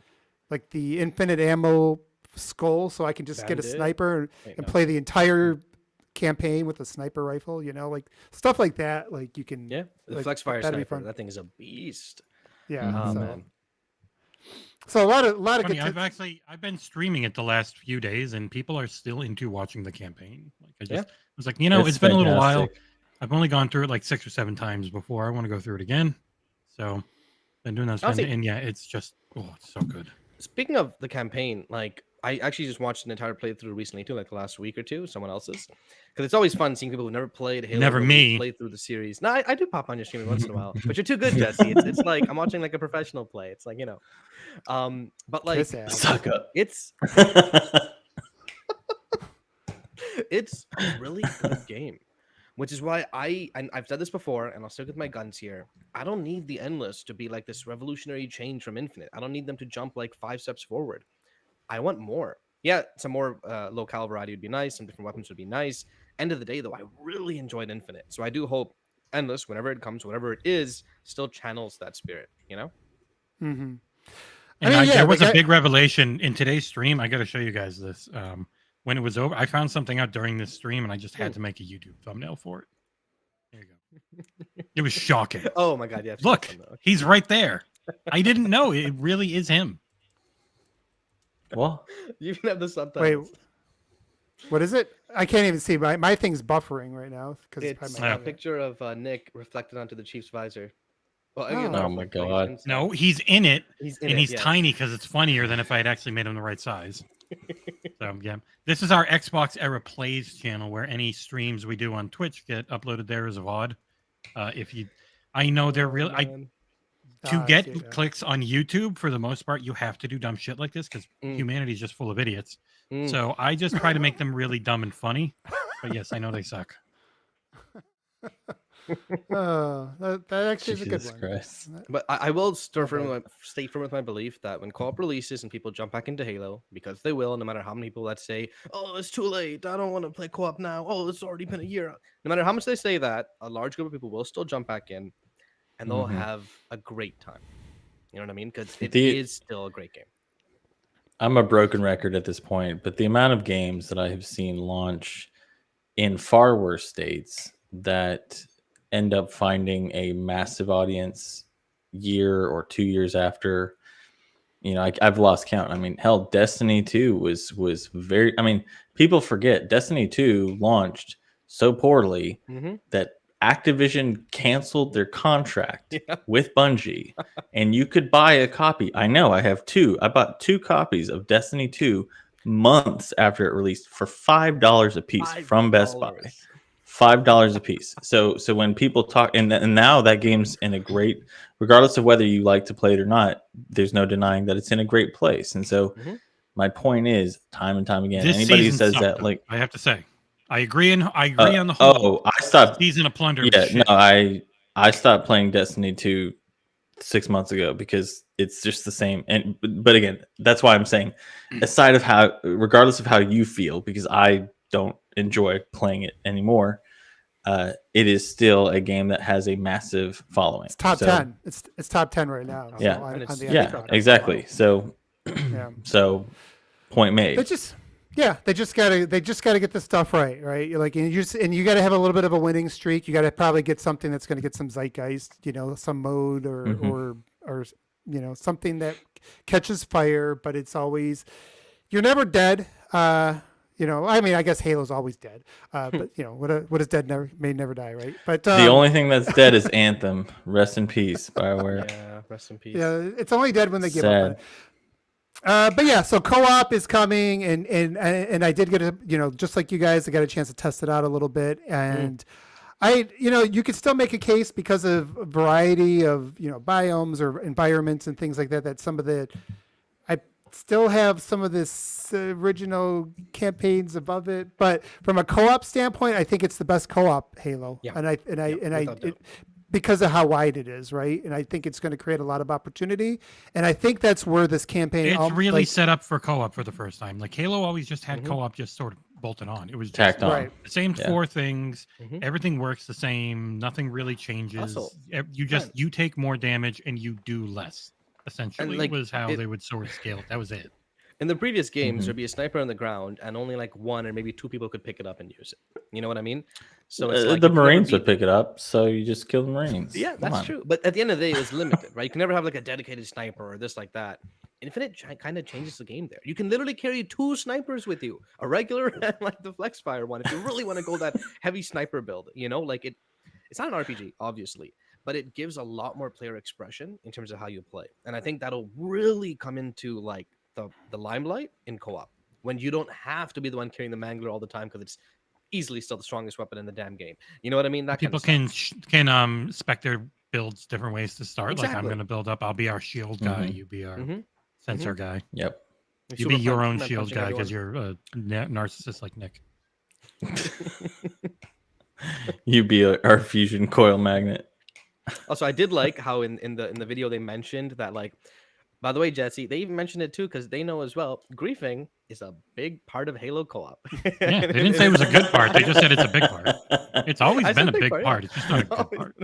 like the infinite ammo skull, so I can just get a Bandit? sniper Wait, and no. play the entire campaign with a sniper rifle. You know, like stuff like that. Like you can. Yeah, the like, flex fire that'd be sniper. fun. That thing is a beast. Yeah. Oh so. man. So a lot of Funny, good. I've been streaming it the last few days, and people are still into watching the campaign. Like I just was like, it's been a little while. fantastic. I've only gone through it like 6 or 7 times before. I want to go through it again. So been doing that, Honestly- and yeah, it's just it's so good. Speaking of the campaign, like I actually just watched an entire playthrough recently too, like the last week or two, someone else's. Because it's always fun seeing people who've never played Halo. Never me. Play through the series. No, I do pop on your stream once in a while, but you're too good, Jesse. It's like I'm watching like a professional play. It's like but like Kiss ass. Suck up. it's it's a really good game. Which is why I've said this before, and I'll stick with my guns here. I don't need the Endless to be like this revolutionary change from Infinite. I don't need them to jump like 5 steps forward. I want more. Yeah, some more low-cal variety would be nice. Some different weapons would be nice. End of the day, though, I really enjoyed Infinite. So I do hope Endless, whenever it comes, whatever it is, still channels that spirit, Mm-hmm. And there was a big revelation in today's stream. I got to show you guys this. When it was over, I found something out during this stream, and I just had to make a YouTube thumbnail for it. There you go. It was shocking. Oh my god, yeah. Look, he's right there. I didn't know. It really is him. Well, You can have the Wait, subtitles. what is it? I can't even see. My thing's buffering right now because It's my a picture of Nick reflected onto the Chief's visor. Well, Oh my God. No, he's in it, he's in and it, he's yes. tiny because it's funnier than if I had actually made him the right size. So yeah, this is our Xbox Era Plays channel, where any streams we do on Twitch get uploaded there as a VOD. I know they're real. Man. To I get see it, yeah. clicks on YouTube, for the most part, you have to do dumb shit like this because humanity is just full of idiots. Mm. So I just try to make them really dumb and funny. But yes, I know they suck. that actually is a good Jesus one. Christ. But I will stay firm with my belief that when co-op releases and people jump back into Halo, because they will, no matter how many people that say, "Oh, it's too late. I don't want to play co-op now. Oh, it's already been a year." No matter how much they say that, a large group of people will still jump back in, and they'll have a great time. You know what I mean? Because it is still a great game. I'm a broken record at this point, but the amount of games that I have seen launch in far worse states that end up finding a massive audience year or 2 years after, I've lost count. I mean, hell, Destiny 2 was very, people forget Destiny 2 launched so poorly that Activision canceled their contract with Bungie, and you could buy a copy. I know, I have 2. I bought 2 copies of Destiny 2 months after it released for $5 a piece from Best Buy. $5 a piece. So when people talk, and now that game's in a great, regardless of whether you like to play it or not, there's no denying that it's in a great place. And so my point is, time and time again, anybody who says that, like, I have to say, I agree on the whole. I stopped season of plunder. Yeah, no, I stopped playing Destiny 2 6 months ago because it's just the same. And but again, that's why I'm saying, aside of how, regardless of how you feel, because I don't enjoy playing it anymore, it is still a game that has a massive following. It's top 10. It's top 10 right now. Yeah. So And on the Yeah, Xbox. exactly. So Yeah. so point made. They just gotta get the stuff right. You're like, and you gotta have a little bit of a winning streak. You gotta probably get something that's gonna get some zeitgeist, some mode or something that catches fire. But it's always, you're never dead. I mean, I guess Halo's always dead. But what is dead may never die, right? But The only thing that's dead is Anthem. Rest in peace, BioWare. Yeah, rest in peace. yeah, it's only dead when they give up on Sad. it. But yeah, so co-op is coming, and I did get just like you guys, I got a chance to test it out a little bit, and you could still make a case because of a variety of biomes or environments and things like that. That some of I still have some of this original campaigns above it, but from a co-op standpoint, I think it's the best co-op Halo, Yeah. and because of how wide it is, right? And I think it's going to create a lot of opportunity. And I think that's where this campaign It's really set up for co-op for the first time. Like Halo always just had co-op just sort of bolted on. It was Tacked on. right. the same 4 things. Mhm. Everything works the same. Nothing really changes. Also, You take more damage and you do less. Essentially, like, was how they would sort of scale it. That was it. In the previous games, Mhm. there'd be a sniper on the ground, and only like 1 or maybe 2 people could pick it up and use it. You know what I mean? So it's like The you can never Marines would beat- pick it up, so you just kill the Marines. Yeah, Come that's on. true. But at the end of the day, it was limited, right? You can never have like a dedicated sniper or this like that. Infinite kind of changes the game there. You can literally carry 2 snipers with you, a regular and like the flex fire one, if you really want to go that heavy sniper build. It's not an RPG, obviously, but it gives a lot more player expression in terms of how you play. And I think that'll really come into like the limelight in co-op when you don't have to be the one carrying the mangler all the time because it's easily still the strongest weapon in the damn game. You know what I mean? That People kind of stuff. can spec their builds different ways to start. Like I'm Exactly. going to build up. I'll be our shield guy. Mhm. You be our Mhm. sensor guy. Yep. You be your own Superman shield punching guy because everyone. you're a narcissist like Nick. You be our fusion coil magnet. Also, I did like how in the video they mentioned that, like, by the way, Jesse, they even mentioned it too because they know as well. Griefing is a big part of Halo co-op. Yeah, they didn't say it was a good part. They just said it's a big part. It's always I been said a big big part, part. yeah. It's just not a good part.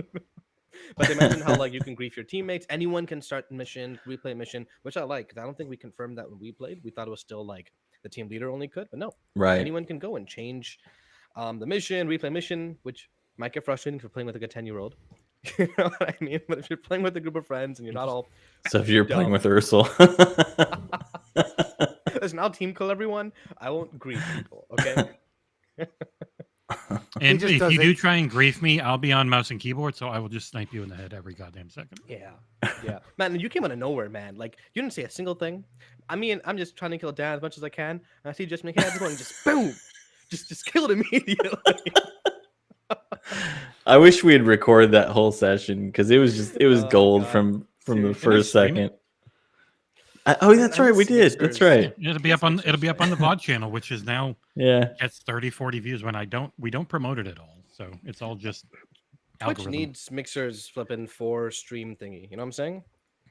But they mentioned how like you can grief your teammates. Anyone can start mission, replay a mission, which I like. 'Cause I don't think we confirmed that when we played. We thought it was still like the team leader only could, but no, Right. anyone can go and change the mission, replay mission, which might get frustrating if you're playing with like a 10-year-old. You know what I mean? But if you're playing with a group of friends and you're not all So if you're playing dumb. with Aarsal. Listen, I'll team kill everyone. I won't grief people, okay? And just if does you it- do try and grief me, I'll be on mouse and keyboard, so I will just snipe you in the head every goddamn second. Yeah. Man, you came out of nowhere, man. Like, you didn't say a single thing. I mean, I'm just trying to kill Dan as much as I can. And I see just make heads going, just boom. Just kill it immediately. I wish we had recorded that whole session because it was Oh, gold God. from the Seriously. first Stream second. That's right, we did. That's right. It'll be up on the VOD channel, which is now Yeah. gets 30, 40 views when we don't promote it at all. So it's all just Twitch algorithm. needs Mixer's flipping 4 stream thingy. You know what I'm saying?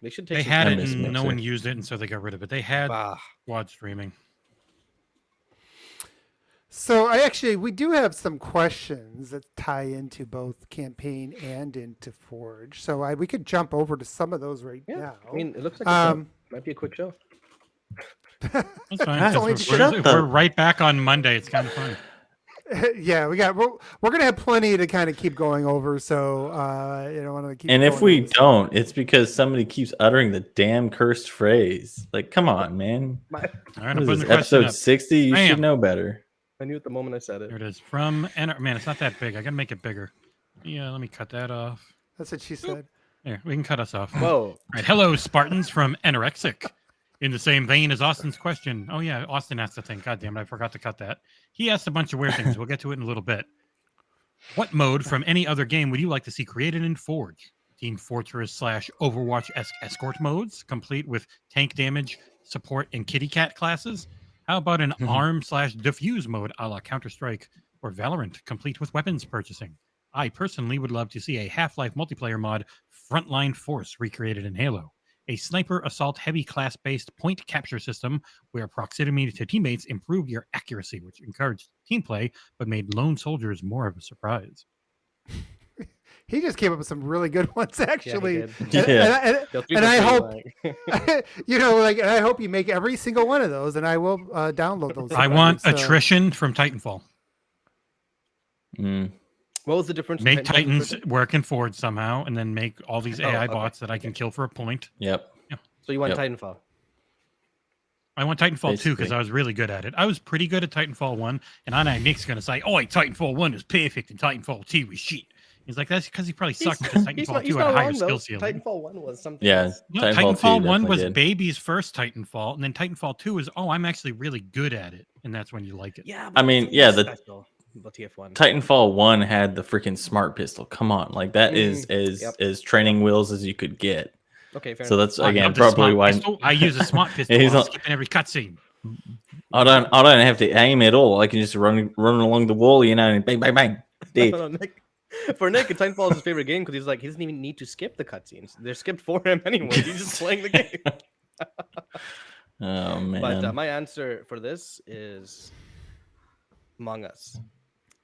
They should take They some had I it miss and no Mixer. one used it, and so they got rid of it. They had Ah, quad streaming. So we do have some questions that tie into both campaign and into Forge. So we could jump over to some of those right yeah. now. I mean, it looks like it might be a quick show. That's fine. Guys, 'cause shut we're the- right back on Monday. It's kind of fun. yeah, we're gonna have plenty to kind of keep going over. So want to keep. And if going we over this. don't, it's because somebody keeps uttering the damn cursed phrase. Like, come on, man. All right, What I'm is putting this, the question episode up. 60? You Bam. should know better. I knew it the moment I said There it. it is. Man, it's not that big. I gotta make it bigger. Yeah, let me cut that off. That's what she said. There, we can cut us off. Whoa. All right, hello, Spartans from Anorexic. In the same vein as Austin's question. Oh, yeah, Austin asked the thing. God damn it, I forgot to cut that. He asked a bunch of weird things. We'll get to it in a little bit. What mode from any other game would you like to see created in Forge? Team Fortress / Overwatch-esque escort modes, complete with tank damage, support, and kitty cat classes? How about an arm / diffuse mode a la Counter-Strike or Valorant, complete with weapons purchasing? I personally would love to see a Half-Life multiplayer mod, Frontline Force, recreated in Halo. A sniper assault heavy class-based point capture system where proximity to teammates improved your accuracy, which encouraged team play but made lone soldiers more of a surprise. He just came up with some really good ones, actually. Yeah, he did. And I hope, I hope you make every single one of those, and I will download those. I want attrition from Titanfall. What was the difference? Make Titans work in Forge somehow, and then make all these AI bots that I can kill for a point. Yep. Yeah. So you want Titanfall? I want Titanfall 2 because I was really good at it. I was pretty good at Titanfall 1, and I know Nick's going to say, oh, Titanfall 1 is perfect and Titanfall 2 was shit. He's like, that's because he probably sucked because Titanfall 2 had a higher skill ceiling. Titanfall 1 was something. Yeah. Else. No, Titanfall 1 was Baby's first Titanfall, and then Titanfall 2 is, I'm actually really good at it, and that's when you like it. Yeah. I mean, yeah, the TF1. Titanfall 1 had the freaking smart pistol. Come on. Like, that is as training wheels as you could get. Okay, fair so enough. that's, again, probably why... I use a smart pistol while I'm skipping every cutscene. I don't have to aim at all. I can just run along the wall, and bang, bang, bang. Dead. For Nick, Titanfall is his favorite game because he doesn't even need to skip the cutscenes. They're skipped for him anyway. He's just playing the game. Oh man! But my answer for this is Among Us.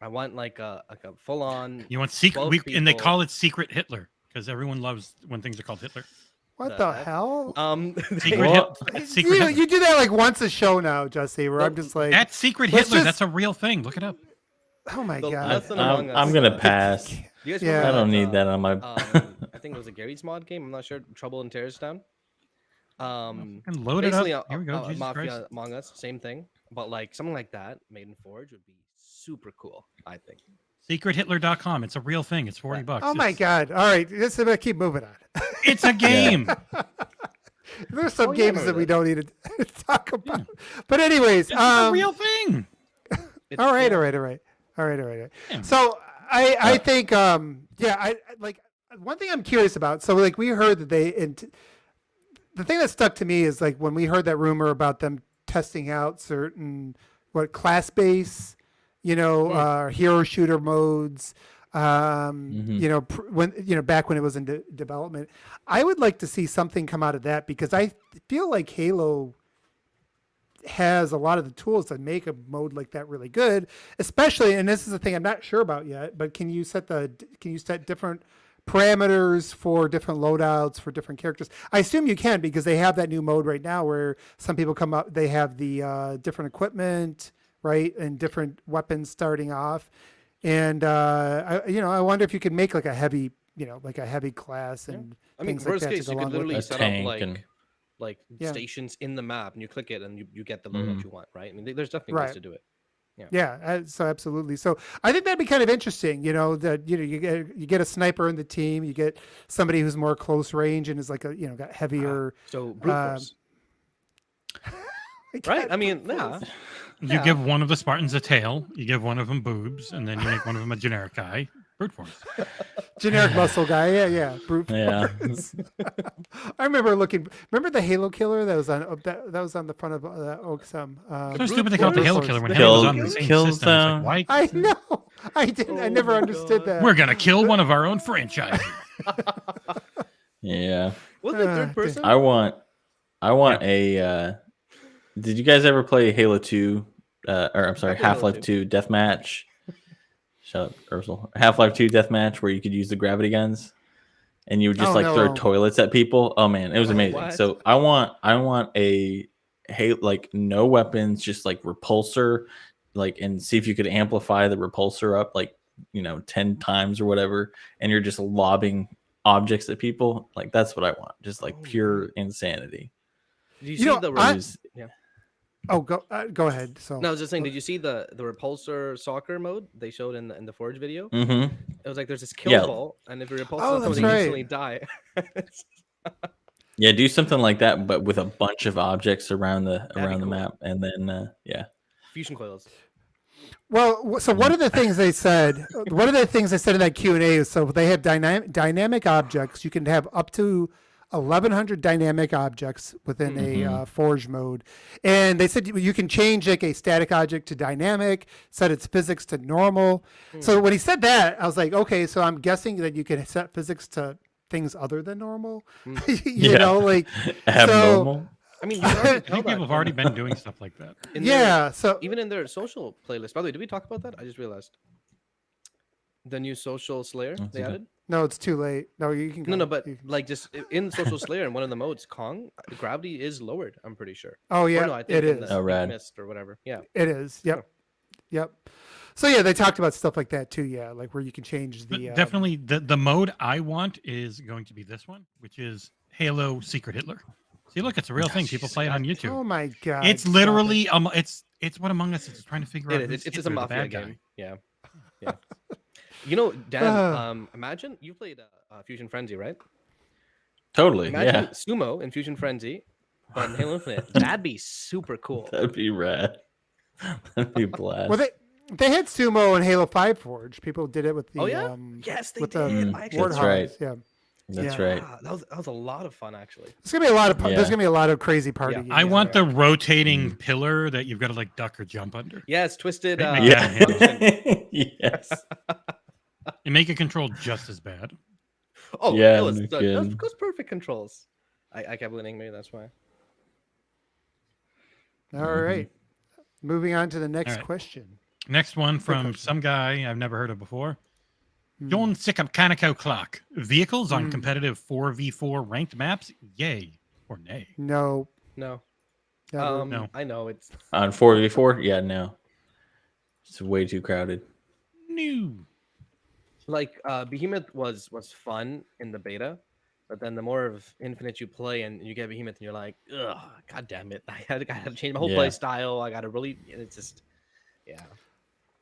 I want like a full on. You want secret, and they call it Secret Hitler because everyone loves when things are called Hitler. What the hell? Secret you do that like once a show now, Jesse. Where I'm just like, that's Secret Hitler. That's a real thing. Look it up. Oh my god! I'm gonna pass. I don't need that on my. I think it was a Gary's mod game. I'm not sure. Trouble in Terrorist Town. Load it up. Here we go. Jesus Mafia Christ. Among Us, same thing. But like something like that made in Forge would be super cool. I think. SecretHitler.com. It's a real thing. It's $40. Oh my god! All right, let's keep moving on. It's a game. There's some games that we don't need to talk about. But anyways, it's a real thing. All right. Yeah. So I think I like one thing I'm curious about. So like we heard that the thing that stuck to me is like when we heard that rumor about them testing out certain class base, hero shooter modes. When back when it was in development, I would like to see something come out of that because I feel like Halo has a lot of the tools to make a mode like that really good, especially, and this is the thing I'm not sure about yet, but can you set different parameters for different loadouts for different characters? I assume you can because they have that new mode right now where some people come up, they have the different equipment, right, and different weapons starting off. And I wonder if you could make like a heavy class and things like worst that case, you could literally set up like stations in the map, and you click it, and you get the loadout you want, right? I mean, there's definitely ways to do it. So absolutely. So I think that'd be kind of interesting. That you get a sniper in the team, you get somebody who's more close range and is like got heavier. So brute force. Right? I mean, You give one of the Spartans a tail, you give one of them boobs, and then you make one of them a generic guy. Brute force. Generic muscle guy, yeah. Brute force. I remember remember the Halo killer that was on the front of Oaksum. So stupid they call it the Halo killer when Halo was on the same system. Like, why? I know. I didn't. I never understood that. We're gonna kill one of our own franchise. Yeah. Was it third person? I want a. Did you guys ever play Halo 2? Half-Life 2 Deathmatch? Shut up, Aarsal. Half-Life 2 Deathmatch where you could use the gravity guns and you would just throw toilets at people. Oh man, it was amazing. What? So I want a no weapons, just like repulsor, and see if you could amplify the repulsor up 10 times or whatever, and you're just lobbing objects at people. Like that's what I want. Just pure insanity. Did you see the Oh, go ahead. So no, I was just saying. Did you see the repulsor soccer mode they showed in the Forge video? Mm-hmm. It was like there's this kill ball, and if you repulsor someone, they instantly die. Yeah, do something like that, but with a bunch of objects around the map, and then fusion coils. Well, so one of the things they said, in that Q&A is so they have dynamic objects. You can have up to 1,100 dynamic objects within Mhm. a forge mode. And they said you can change like a static object to dynamic, set its physics to normal. So when he said that, I was like, okay, so I'm guessing that you can set physics to things other than normal. you know, like abnormal. I mean, you can already I tell think people that have already been doing stuff like that. in their- yeah. So even in their social playlist. By the way, did we talk about that? I just realized the new social Slayer What's they it? added. no, it's too late. No, you can go. No, but You can- like just in social Slayer in one of the modes, Kong gravity is lowered. I'm pretty sure. oh Or yeah, no, I think it in is. the Oh, Pink rad. Mist or whatever. Yeah. It is. Yep. Yep. So yeah, they talked about stuff like that too. Yeah, like where you can change But the definitely, the mode I want is going to be this one, which is Halo Secret Hitler. See, look, it's a real thing. People play it on YouTube. Oh my god! It's stop literally it. it's what Among Us is trying to figure out. It who's is. It's just a Hitler, the mafia bad guy. game. Yeah. Yeah. You know, Dan, imagine you played Fusion Frenzy, right? Totally. Imagine Yeah. Sumo in Fusion Frenzy, but in Halo Infinite. That'd be super cool. That'd be rad. That'd be blast. Well, they had sumo in Halo 5 Forge. People did it with the Oh yeah. Yes, they with did. the I actually That's warthogs. right. Yeah, That's yeah. right. That was a lot of fun actually. there's gonna be a lot of Yeah. there's gonna be a lot of crazy party. Yeah. games. I want the Yeah. rotating pillar that you've got to like duck or jump under. Yeah, it's twisted. Right, Yeah. function. Yes. And make it control just as bad. Oh Yeah, Halo's no done. kidding. That's perfect controls. I kept winning. Maybe that's why. All right, moving on to the next right. question. Next one from question. some guy I've never heard of before. Hmm. John Sikapkaniko Clock. Vehicles on competitive 4v4 ranked maps, yay or nay? No, No. never. No. I know it's On 4v4? Yeah, no. It's way too crowded. New. like Behemoth was fun in the beta, but then the more of Infinite you play and you get Behemoth and you're like, ugh, god damn it. I had to change my whole Yeah. play style. I gotta really it's just yeah.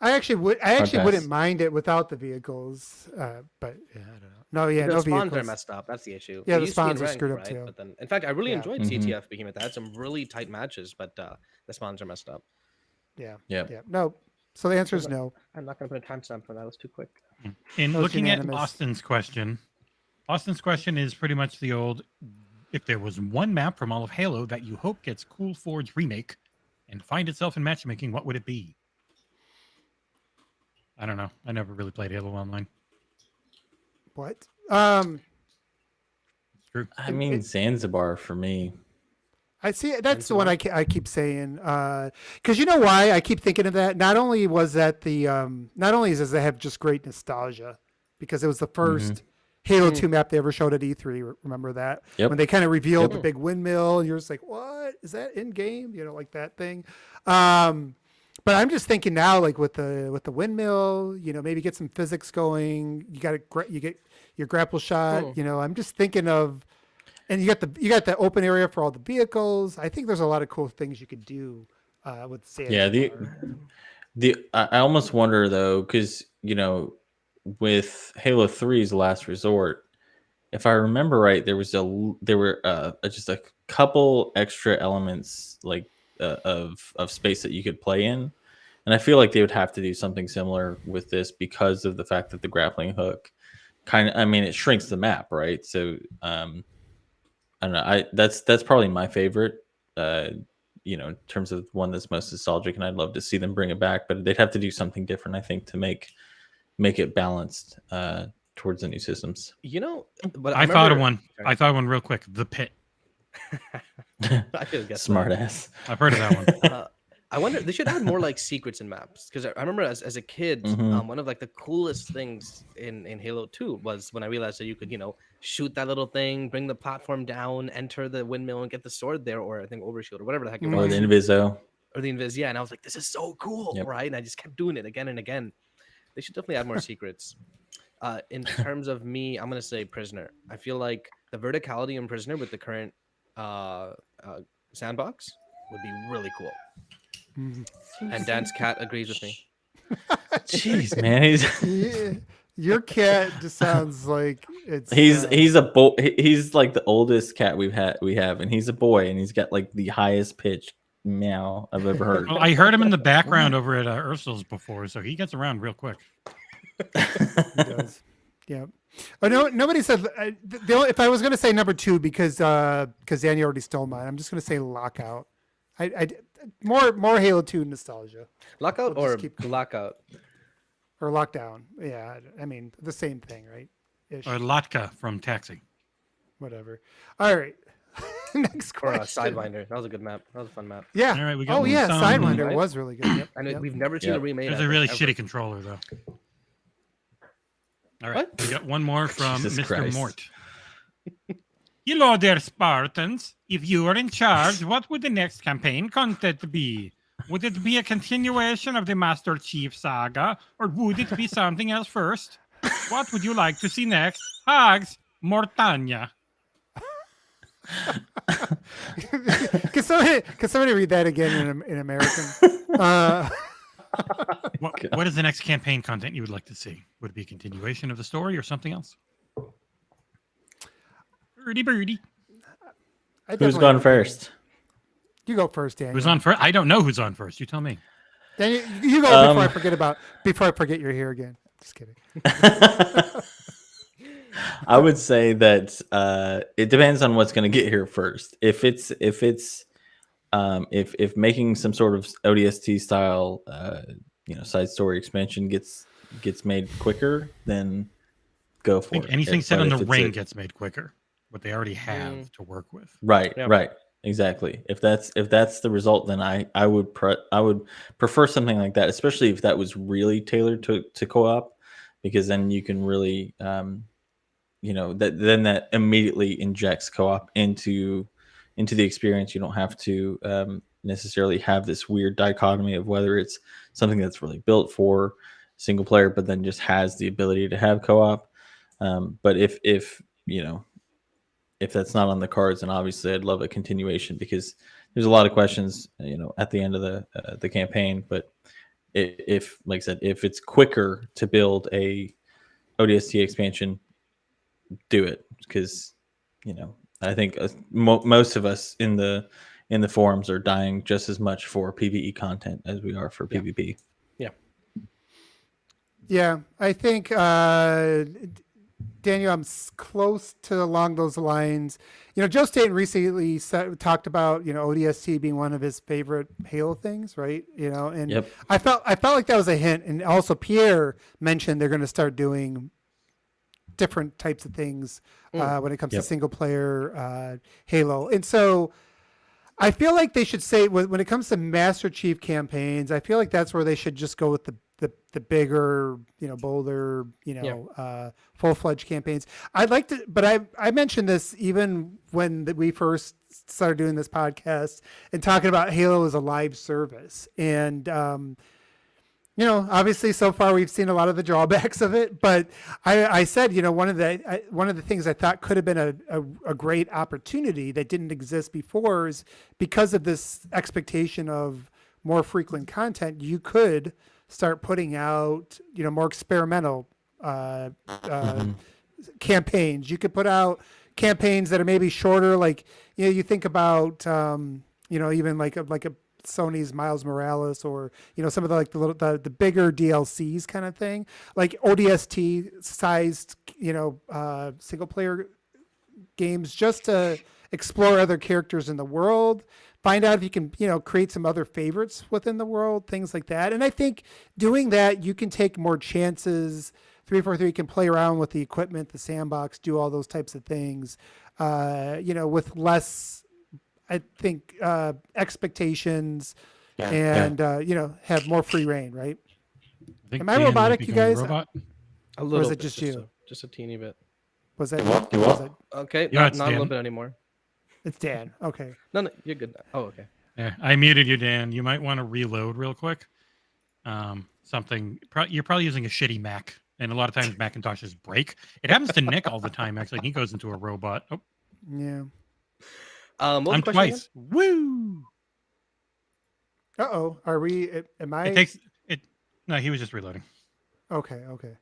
I actually pass. wouldn't mind it without the vehicles, but yeah, I don't know. No, yeah, the no spawns vehicles. are messed up. That's the issue. Yeah, It the used to be in spawns are ranked, screwed up right? too. But then, in fact, I really Yeah. enjoyed Mhm. CTF Behemoth. I had some really tight matches, but the spawns are messed up. Yeah, Yep. yeah, no. So the answer is no. I'm not gonna put a timestamp for that. It was too quick. In That was looking at unanimous. Austin's question is pretty much the old, if there was one map from all of Halo that you hope gets Cool Forge remake and find itself in matchmaking, what would it be? I don't know. I never really played Halo Online. What? It's true. I mean, Zanzibar for me. I see. That's the one I keep saying. Because you know why I keep thinking of that. Not only was that the not only does it have just great nostalgia, because it was the first Halo 2 map they ever showed at E3. Remember that Yep. when they kind of revealed the Yep. big windmill, and you're just like, "What is that in game?" You know, like that thing. But I'm just thinking now, like with the windmill, you know, maybe get some physics going. You get your grapple shot. Hmm. You know, I'm just thinking of. And you got the open area for all the vehicles. I think there's a lot of cool things you could do with Zanzibar. Yeah, I almost wonder though, because you know, with Halo 3's Last Resort, if I remember right, there were just a couple extra elements like of space that you could play in, and I feel like they would have to do something similar with this because of the fact that the grappling hook it shrinks the map, right? So I don't know. That's probably my favorite. In terms of one that's most nostalgic, and I'd love to see them bring it back, but they'd have to do something different, I think, to make it balanced towards the new systems. You know, but I thought of remember- one. Sorry. I thought of one real quick. The Pit. I could guess Smart ass. I've heard of that one. I wonder they should add more like secrets in maps because I remember as a kid, one of like the coolest things in Halo 2 was when I realized that you could shoot that little thing, bring the platform down, enter the windmill, and get the sword there, or I think overshield or whatever the heck it Or was, the Inviso. or the invis. Yeah, and I was like, this is so cool, Yep. right? And I just kept doing it again and again. They should definitely add more secrets. In terms of me, I'm gonna say Prisoner. I feel like the verticality in Prisoner with the current sandbox would be really cool. And Dan's cat agrees with me. Jeez, man, Yeah, your cat just sounds like it's. he's a boy. He's like the oldest cat we have, and he's a boy, and he's got like the highest pitched meow I've ever heard. Well, I heard him in the background over at Ursul's before, so he gets around real quick. He does. Yeah. Oh no! Nobody said. If I was going to say number 2, because Danny already stole mine, I'm just going to say Lockout. More Halo 2 nostalgia. Lockout We'll or just keep- Lockout? Or Lockdown. Yeah, I mean the same thing, right? Ish. Or Latka from Taxi. Whatever. All right. Next Or question. Sidewinder. That was a good map. That was a fun map. Yeah. All right, we got Oh yeah, some- Sidewinder Right? was really good. Yep. I know yep. we've never seen a Yep. remake. There's I a really think, ever. shitty controller, though. All right, What? we got one more from Jesus Mr. Christ. Mort. Hello there, Spartans. If you were in charge, what would the next campaign content be? Would it be a continuation of the Master Chief saga, or would it be something else first? What would you like to see next? Hags, Mortania. Can somebody read that again in American? What is the next campaign content you would like to see? Would it be a continuation of the story or something else? Birdie. I Who's definitely- gone first? You go first, Daniel. Who's on first? I don't know who's on first. You tell me. Daniel, you go before I forget you're here again. Just kidding. I would say that it depends on what's going to get here first. If making some sort of ODST style side story expansion gets made quicker, then go I for think it. anything set But on if the it's ring gets made quicker. What they already have to work with. right, Yeah. right, exactly. If that's the result, then I would prefer something like that, especially if that was really tailored to co-op, because then you can really that immediately injects co-op into the experience. You don't have to necessarily have this weird dichotomy of whether it's something that's really built for single player, but then just has the ability to have co-op. But if that's not on the cards, then obviously I'd love a continuation, because there's a lot of questions, at the end of the campaign. But if, like I said, if it's quicker to build a ODST expansion, do it, because I think most of us in the forums are dying just as much for PvE content as we are for PvP. Yeah, I think Daniel, I'm close to along those lines. Joe Staten recently talked about ODST being one of his favorite Halo things, right? And Yep. I felt like that was a hint, and also Pierre mentioned they're going to start doing different types of things when it comes to single player Halo, and so I feel like they should say when it comes to Master Chief campaigns, I feel like that's where they should just go with the bigger, bolder, full-fledged campaigns. I'd like to, but I mentioned this even when we first started doing this podcast and talking about Halo as a live service. And, obviously so far we've seen a lot of the drawbacks of it, but I said, one of the things I thought could have been a great opportunity that didn't exist before is because of this expectation of more frequent content, you could start putting out, more experimental campaigns. You could put out campaigns that are maybe shorter, like you think about even like a Sony's Miles Morales, or some of the bigger DLCs kind of thing, like ODST sized single player games, just to explore other characters in the world. Find out if you can, create some other favorites within the world, things like that. And I think doing that, you can take more chances. 343 can play around with the equipment, the sandbox, do all those types of things, with less, I think, expectations, and have more free reign, right? Am I robotic, you guys? Robot? A little. is it bit, just you? Just a teeny bit. Was that what? you? Was that, Okay, Yeah, not it's a little Dan. bit anymore. it's Dan. Okay. No, you're good. Oh, okay. Yeah, I muted you, Dan. You might want to reload real quick. You're probably using a shitty Mac, and a lot of times Macintoshes break. It happens to Nick all the time. Actually, he goes into a robot. Oh, Yeah. What was I'm the question twice. Woo! Uh-oh. Are we, am I? It takes it. No, he was just reloading. Okay. again?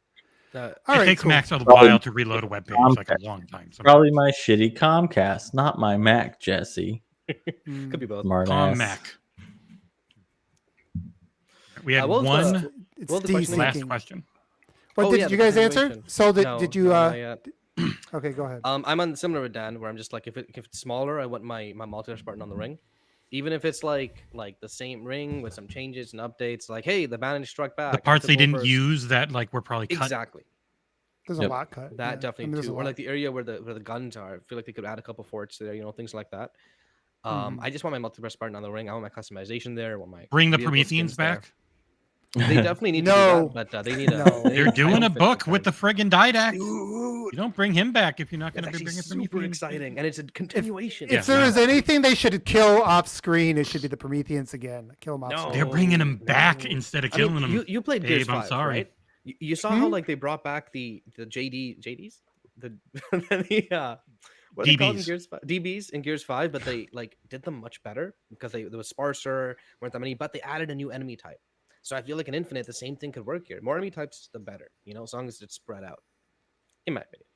All It right. takes Cool. Max a Probably- while to reload a web page, like a long time. Sometimes. Probably my shitty Comcast, not my Mac, Jesse. Mm. Could be both. Smart Calm ass. Mac. We had what was one the- It's What was the question again? last desynching. question. What did yeah, you the guys answer? continuation. So No, did you? no, not yet. Okay, go ahead. I'm on similar with Dan, where I'm just like, if it's smaller, I want my multi-touch button on the ring, even if it's like the same ring with some changes and updates. Like, hey, the bandage struck back. The parts after they full didn't burst. use that like were probably cut. Exactly. There's Yep. a lot cut. That yeah. definitely I mean, there's a too, or lot. like the area where the guns are. I feel like they could add a couple forts there, things like that. Mhm. I just want my multi-touch button on the ring. I want my customization there. I want my Bring the vehicle Prometheans skins there. back. They definitely need to No. do that, but they need a. No. they need They're a doing a outfit book with the because- friggin' Didact. Dude, You don't bring him back if you're not going that's to be actually bringing super Prometheans. exciting, and it's a continuation. If there is anything they should kill off screen, it should be the Prometheans again. Kill them off No. screen. They're bringing him back No. instead of I mean, killing him. You played Babe, Gears I'm 5, sorry. right? You saw how Hmm? like they brought back the JDs, the what are they called in DBs. Gears 5? DBs in Gears 5, but they like did them much better because there was sparser, weren't that many, but they added a new enemy type. So I feel like in Infinite, the same thing could work here. More enemy types, the better, as long as it's spread out, in my opinion.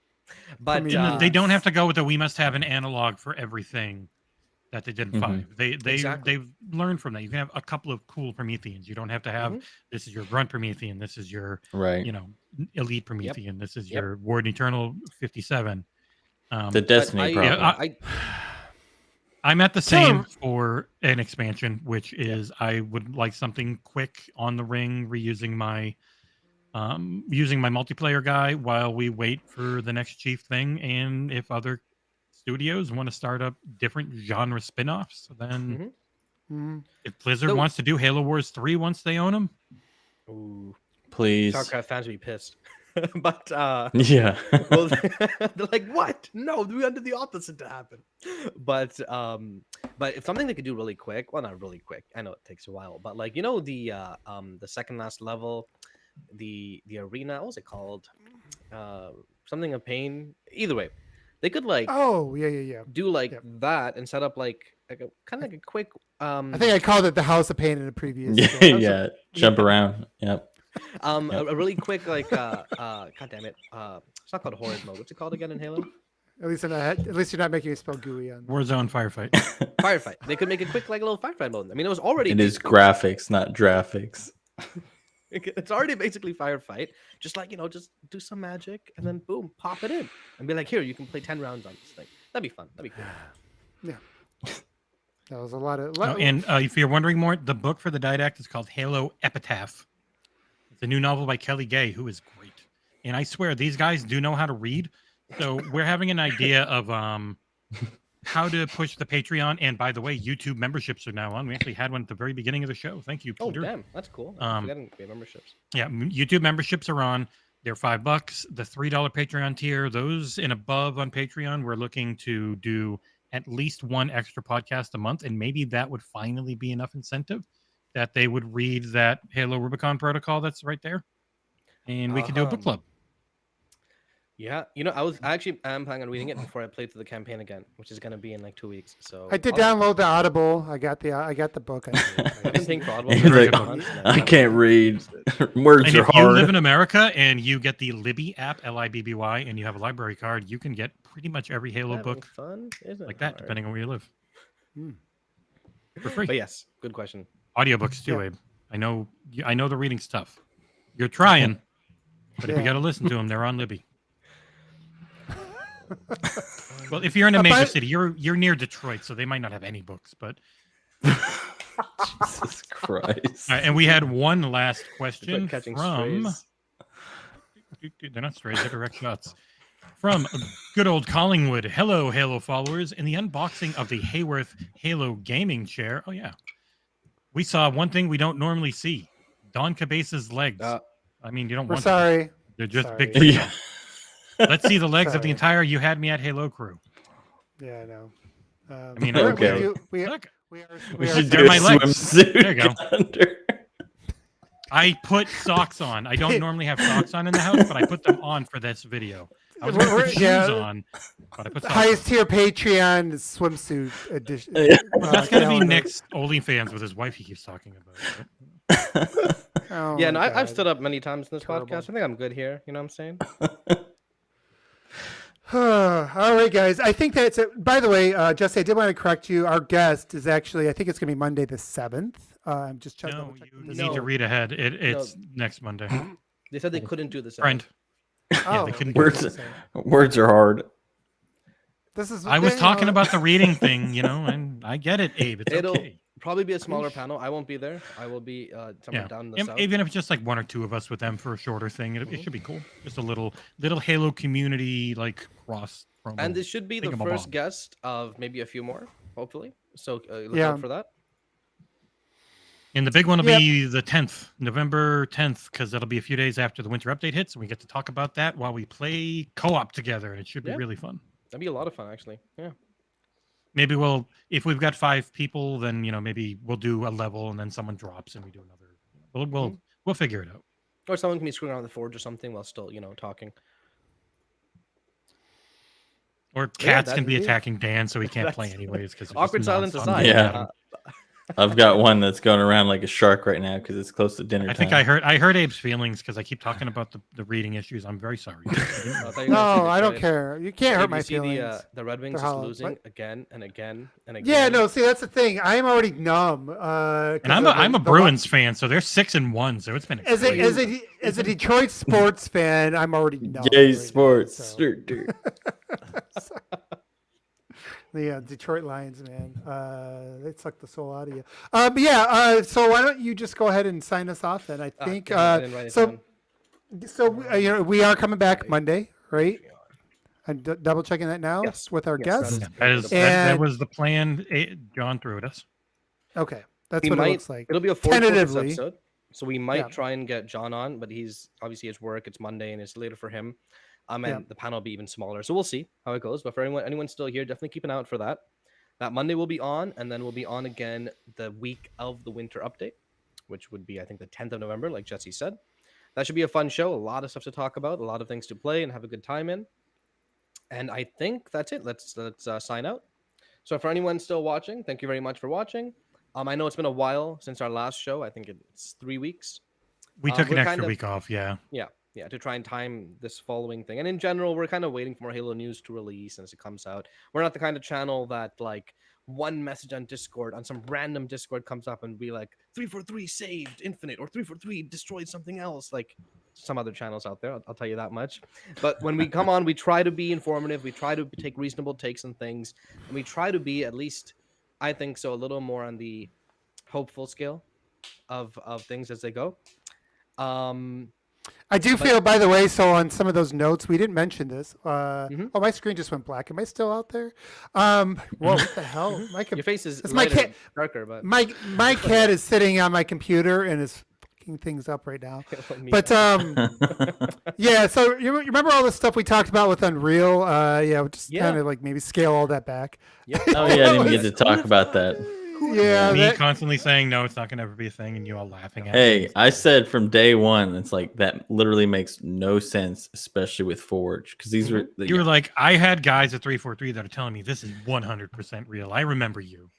But mean, They don't have to go with the we must have an analog for everything that they did in Mhm. 5. Exactly. They've learned from that. You can have a couple of cool Prometheans. You don't have to have Mhm. this is your grunt Promethean, this is your Right. elite Promethean, this is Yep. your Warden Eternal 57. The Destiny I- problem. Yeah, I I'm at the Tell same 'em- for an expansion, which is I would like something quick on the ring, reusing my using my multiplayer guy while we wait for the next chief thing. And if other studios want to start up different genre spin-offs, then Mhm. if Blizzard So- wants to do Halo Wars 3 once they own them, ooh, Please. StarCraft fans would be pissed. But Yeah. well, they're like, what? No, we wanted the opposite to happen. But if something they could do really quick, well, not really quick. I know it takes a while, but like the second last level, the arena, what was it called? Something of pain. Either way, they could like Oh, yeah. do like Yep. that and set up like a kind of like a quick. I think I called it the House of Pain in a previous. yeah, show. yeah. Jump around. Yep. A really quick like god damn it, it's not called horrid mode. What's it called again in Halo? At least you're not making me spell gooey on. Warzone firefight. Firefight. They could make a quick like little firefight mode. I mean, it was already. It is basically- graphics, not graphics. It's already basically firefight. Just like just do some magic and then boom, pop it in and be like, here, you can play 10 rounds on this thing. That'd be fun. That'd be cool. That was a lot of. Oh, and if you're wondering more, the book for the Didact is called Halo Epitaph. It's a new novel by Kelly Gay, who is great. And I swear, these guys do know how to read. So we're having an idea of how to push the Patreon. And by the way, YouTube memberships are now on. We actually had one at the very beginning of the show. Thank you, Oh Peter. damn, that's cool. I'm forgetting to pay memberships. Yeah, YouTube memberships are on. They're $5. The $3 Patreon tier, those and above on Patreon, we're looking to do at least one extra podcast a month, and maybe that would finally be enough incentive that they would read that Halo Rubicon protocol that's right there, and we could do a book club. Yeah, I actually am planning on reading it before I play through the campaign again, which is going to be in like 2 weeks. So I did I'll- download the Audible. I got the book. I've been paying for Audible. He's for like, a month, and I can't read. Words And are if you live hard. in America and you get the Libby app, Libby, and you have a library card, you can get pretty much every Halo having book fun, isn't like it that, hard? depending on where you live, Hmm. for free. But yes, good question. Audiobooks too, Yeah. Abe. I know the reading's tough. You're trying, but if you Yeah. got to listen to them, they're on Libby. Well, if you're in a But- major city, you're near Detroit, so they might not have any books. But Jesus Christ. all right, and we had one last It's question like catching from. strays. They're not strays; they're direct shots. From good old Collingwood. Hello, Halo followers. In the unboxing of the Hayworth Halo gaming chair, oh yeah, we saw one thing we don't normally see: Don Cabase's legs. I mean, you don't We're want them. sorry. They're just Sorry. big. trees. Yeah. Let's see the legs of the Sorry. entire You Had Me at Halo crew. Yeah, I know. I mean, Okay. We Look, are. We are- should they're do a my legs. swimsuit. There you go. under. I put socks on. I don't normally have socks on in the house, but I put them on for this video. I was going to put shoes Yeah. on, but I put The socks highest on. tier Patreon swimsuit edition. Yeah. That's going to be calendar. Nick's OnlyFans with his wife he keeps talking about. Oh Yeah, my no, I've God. stood up many times in this Terrible. podcast. I think I'm good here. You know what I'm saying? All right, guys. I think that's it. By the way, Jesse, I did want to correct you. Our guest is actually, I think it's going to be Monday the 7th. I'm just checking. No, double checking you this need to out. read ahead. It's next Monday. They said they couldn't do this. Friend. Oh, they couldn't okay, do Words, so words are hard. this is. I was you talking know, about the reading thing, and I get it, Abe. It's It'll okay. probably be a smaller panel. I won't be there. I will be somewhere down in the south. Even if it's just like one or two of us with them for a shorter thing, it should be cool. Just a little Halo community like cross promo. And this should be the thingamabob. first guest of maybe a few more, hopefully. So look Yeah. out for that. And the big one will be the 10th, November 10th, because that'll be a few days after the winter update hits, and we get to talk about that while we play co-op together, and it should be really fun. That'd be a lot of fun, actually. Yeah. Maybe if we've got 5 people, then maybe we'll do a level, and then someone drops, and we do another. We'll figure it out. Or someone can be screwing around the forge or something while still, talking. Or cats can that'd be be- attacking Dan, so he can't play anyways. Because Awkward silence aside. Yeah. I've got one that's going around like a shark right now because it's close to dinner time. I think I heard Abe's feelings because I keep talking about the reading issues. I'm very sorry. No, I don't care. You can't hurt my see feelings. The Red Wings They're is hollow. losing What? again and again and again. Yeah, no. See, that's the thing. I'm already numb. And I'm a Bruins fan, so they're 6-1, so it's been As a Detroit sports fan, I'm already numb. Yay, right now, sports. so. The Detroit Lions, man, they suck the soul out of you. So why don't you just go ahead and sign us off then? I think I didn't write it down. we are coming back Monday, right? I'm double checking that now Yes. with our Yes, guests. that that was the plan. John threw at us. Okay, that's We what it might- looks like. It'll be a full focus Tentatively. episode. So we might Yeah. try and get John on, but he's obviously his work. It's Monday and it's later for him. And Yeah. the panel will be even smaller. So we'll see how it goes. But for anyone still here, definitely keep an eye out for that. That Monday will be on, and then we'll be on again the week of the winter update, which would be, I think, the 10th of November, like Jesse said. That should be a fun show. A lot of stuff to talk about, a lot of things to play and have a good time in. And I think that's it. Let's sign out. So for anyone still watching, thank you very much for watching. I know it's been a while since our last show. I think it's 3 weeks. We took an we're extra kind of- week off. Yeah. Yeah, to try and time this following thing. And in general, we're kind of waiting for more Halo news to release and as it comes out. We're not the kind of channel that like one message on Discord, on some random Discord comes up and be like 343 saved Infinite or 343 destroyed something else, like some other channels out there. I'll tell you that much. But when we come on, we try to be informative. We try to take reasonable takes on things. And we try to be, at least, I think so, a little more on the hopeful scale of things as they go. I do feel, by the way, so on some of those notes, we didn't mention this. Mhm. Oh, my screen just went black. Am I still out there? Whoa, what the hell? Your face is It's my lighter, cat- darker, but My cat is sitting on my computer and is fucking things up right now. Me But yeah, so you remember all the stuff we talked about with Unreal? We'll just Yeah. kind of like maybe scale all that back. Yep. Oh yeah, I didn't get to talk about that. Yeah, Me that- constantly saying no, it's not going to ever be a thing, and you all laughing at Hey, me. I said from day one, it's like that literally makes no sense, especially with Forge, because these were You were like, I had guys at 343 that are telling me this is 100% real. I remember you.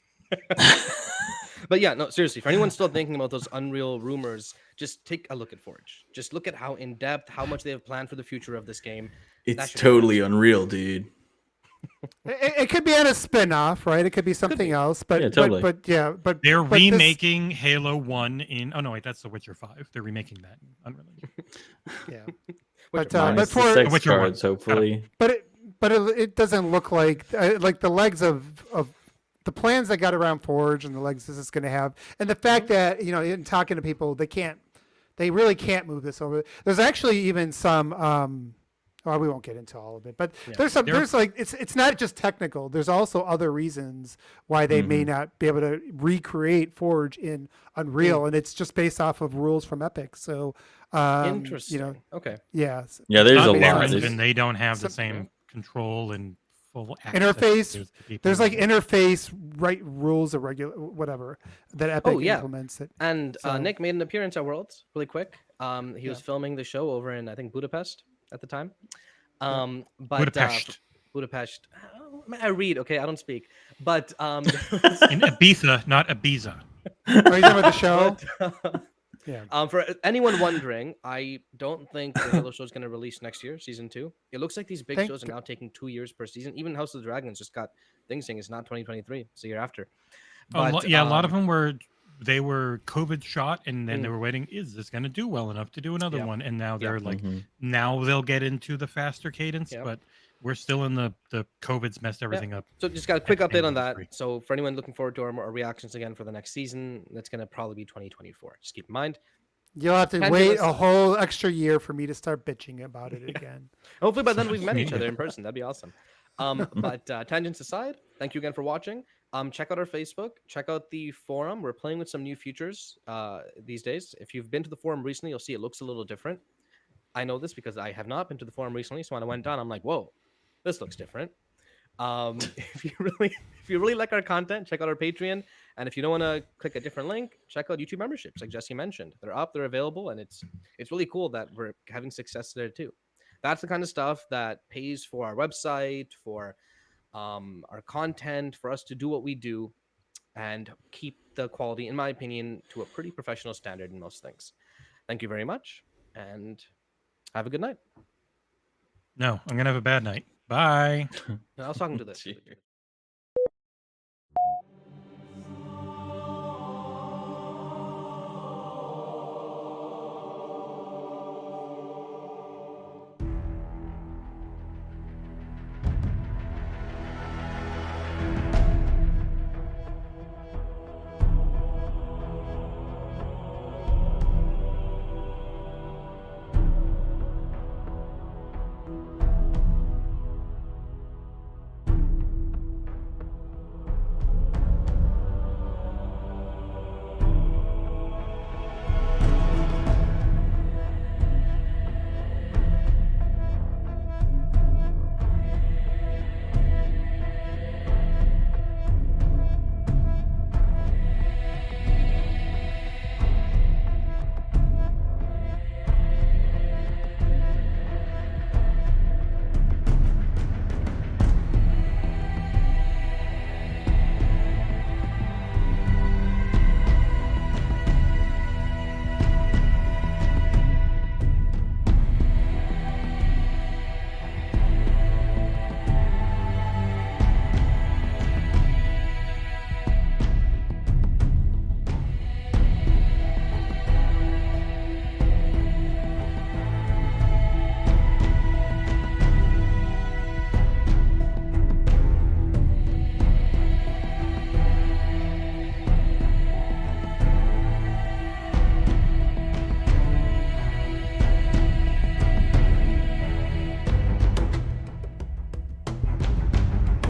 But yeah, no, seriously, for anyone still thinking about those Unreal rumors, just take a look at Forge. Just look at how in depth, how much they have planned for the future of this game. it's should be totally unreal, dude. it could be on a spin-off, right? It could be something else, but Yeah, totally. but They're but this- remaking Halo 1 in. Oh, no, wait, that's The Witcher 5. They're remaking that in Unreal Engine. yeah. Which But Minus but the for sex Witcher one. cards, hopefully. but it doesn't look like the legs of the plans that got around Forge and the legs this is going to have, and the fact that in talking to people, they really can't move this over. There's actually even some. Well, we won't get into all of it, but there's like it's not just technical. There's also other reasons why they may not be able to recreate Forge in Unreal, and it's just based off of rules from Epic. So interesting. Okay. yeah, Yeah, there's a Not their lot. engine, There's- they don't have the some- same control and full access Interface, to people. there's like interface rules or regular whatever that Epic yeah. implements it. And So- Nick made an appearance at Worlds really quick. He was filming the show over in, I think, Budapest at the time. But Budapest. Budapest. I read, okay? I don't speak. But In Ibiza, not Ibiza. Are you talking about the show? but, Yeah. for anyone wondering, I don't think the Halo show is going to release next year, season 2. It looks like these big Thank shows are now taking 2 years per season. Even House of the Dragons just got things saying it's not 2023, it's the year after. A lot of them were they were COVID shot, and then they were waiting. Is this going to do well enough to do another Yep. one? And now they're Yep. like, Mhm. now they'll get into the faster cadence, Yep. but we're still in the COVID's messed everything up. So just got a quick update on that. industry. So for anyone looking forward to our reactions again for the next season, that's going to probably be 2024. Just keep in mind. You'll have to Tangent wait aside- a whole extra year for me to start bitching about it again. Hopefully by then we've met each other in person. That'd be awesome. But tangents aside, thank you again for watching. Check out our Facebook. Check out the forum. We're playing with some new features these days. If you've been to the forum recently, you'll see it looks a little different. I know this because I have not been to the forum recently. So when I went down, I'm like, whoa, this looks different. If you really like our content, check out our Patreon. And if you don't want to click a different link, check out YouTube memberships, like Jesse mentioned. They're up, they're available, and it's really cool that we're having success there too. That's the kind of stuff that pays for our website, for our content, for us to do what we do, and keep the quality, in my opinion, to a pretty professional standard in most things. Thank you very much, and have a good night. No, I'm going to have a bad night. Bye. I was talking to this. Cheers.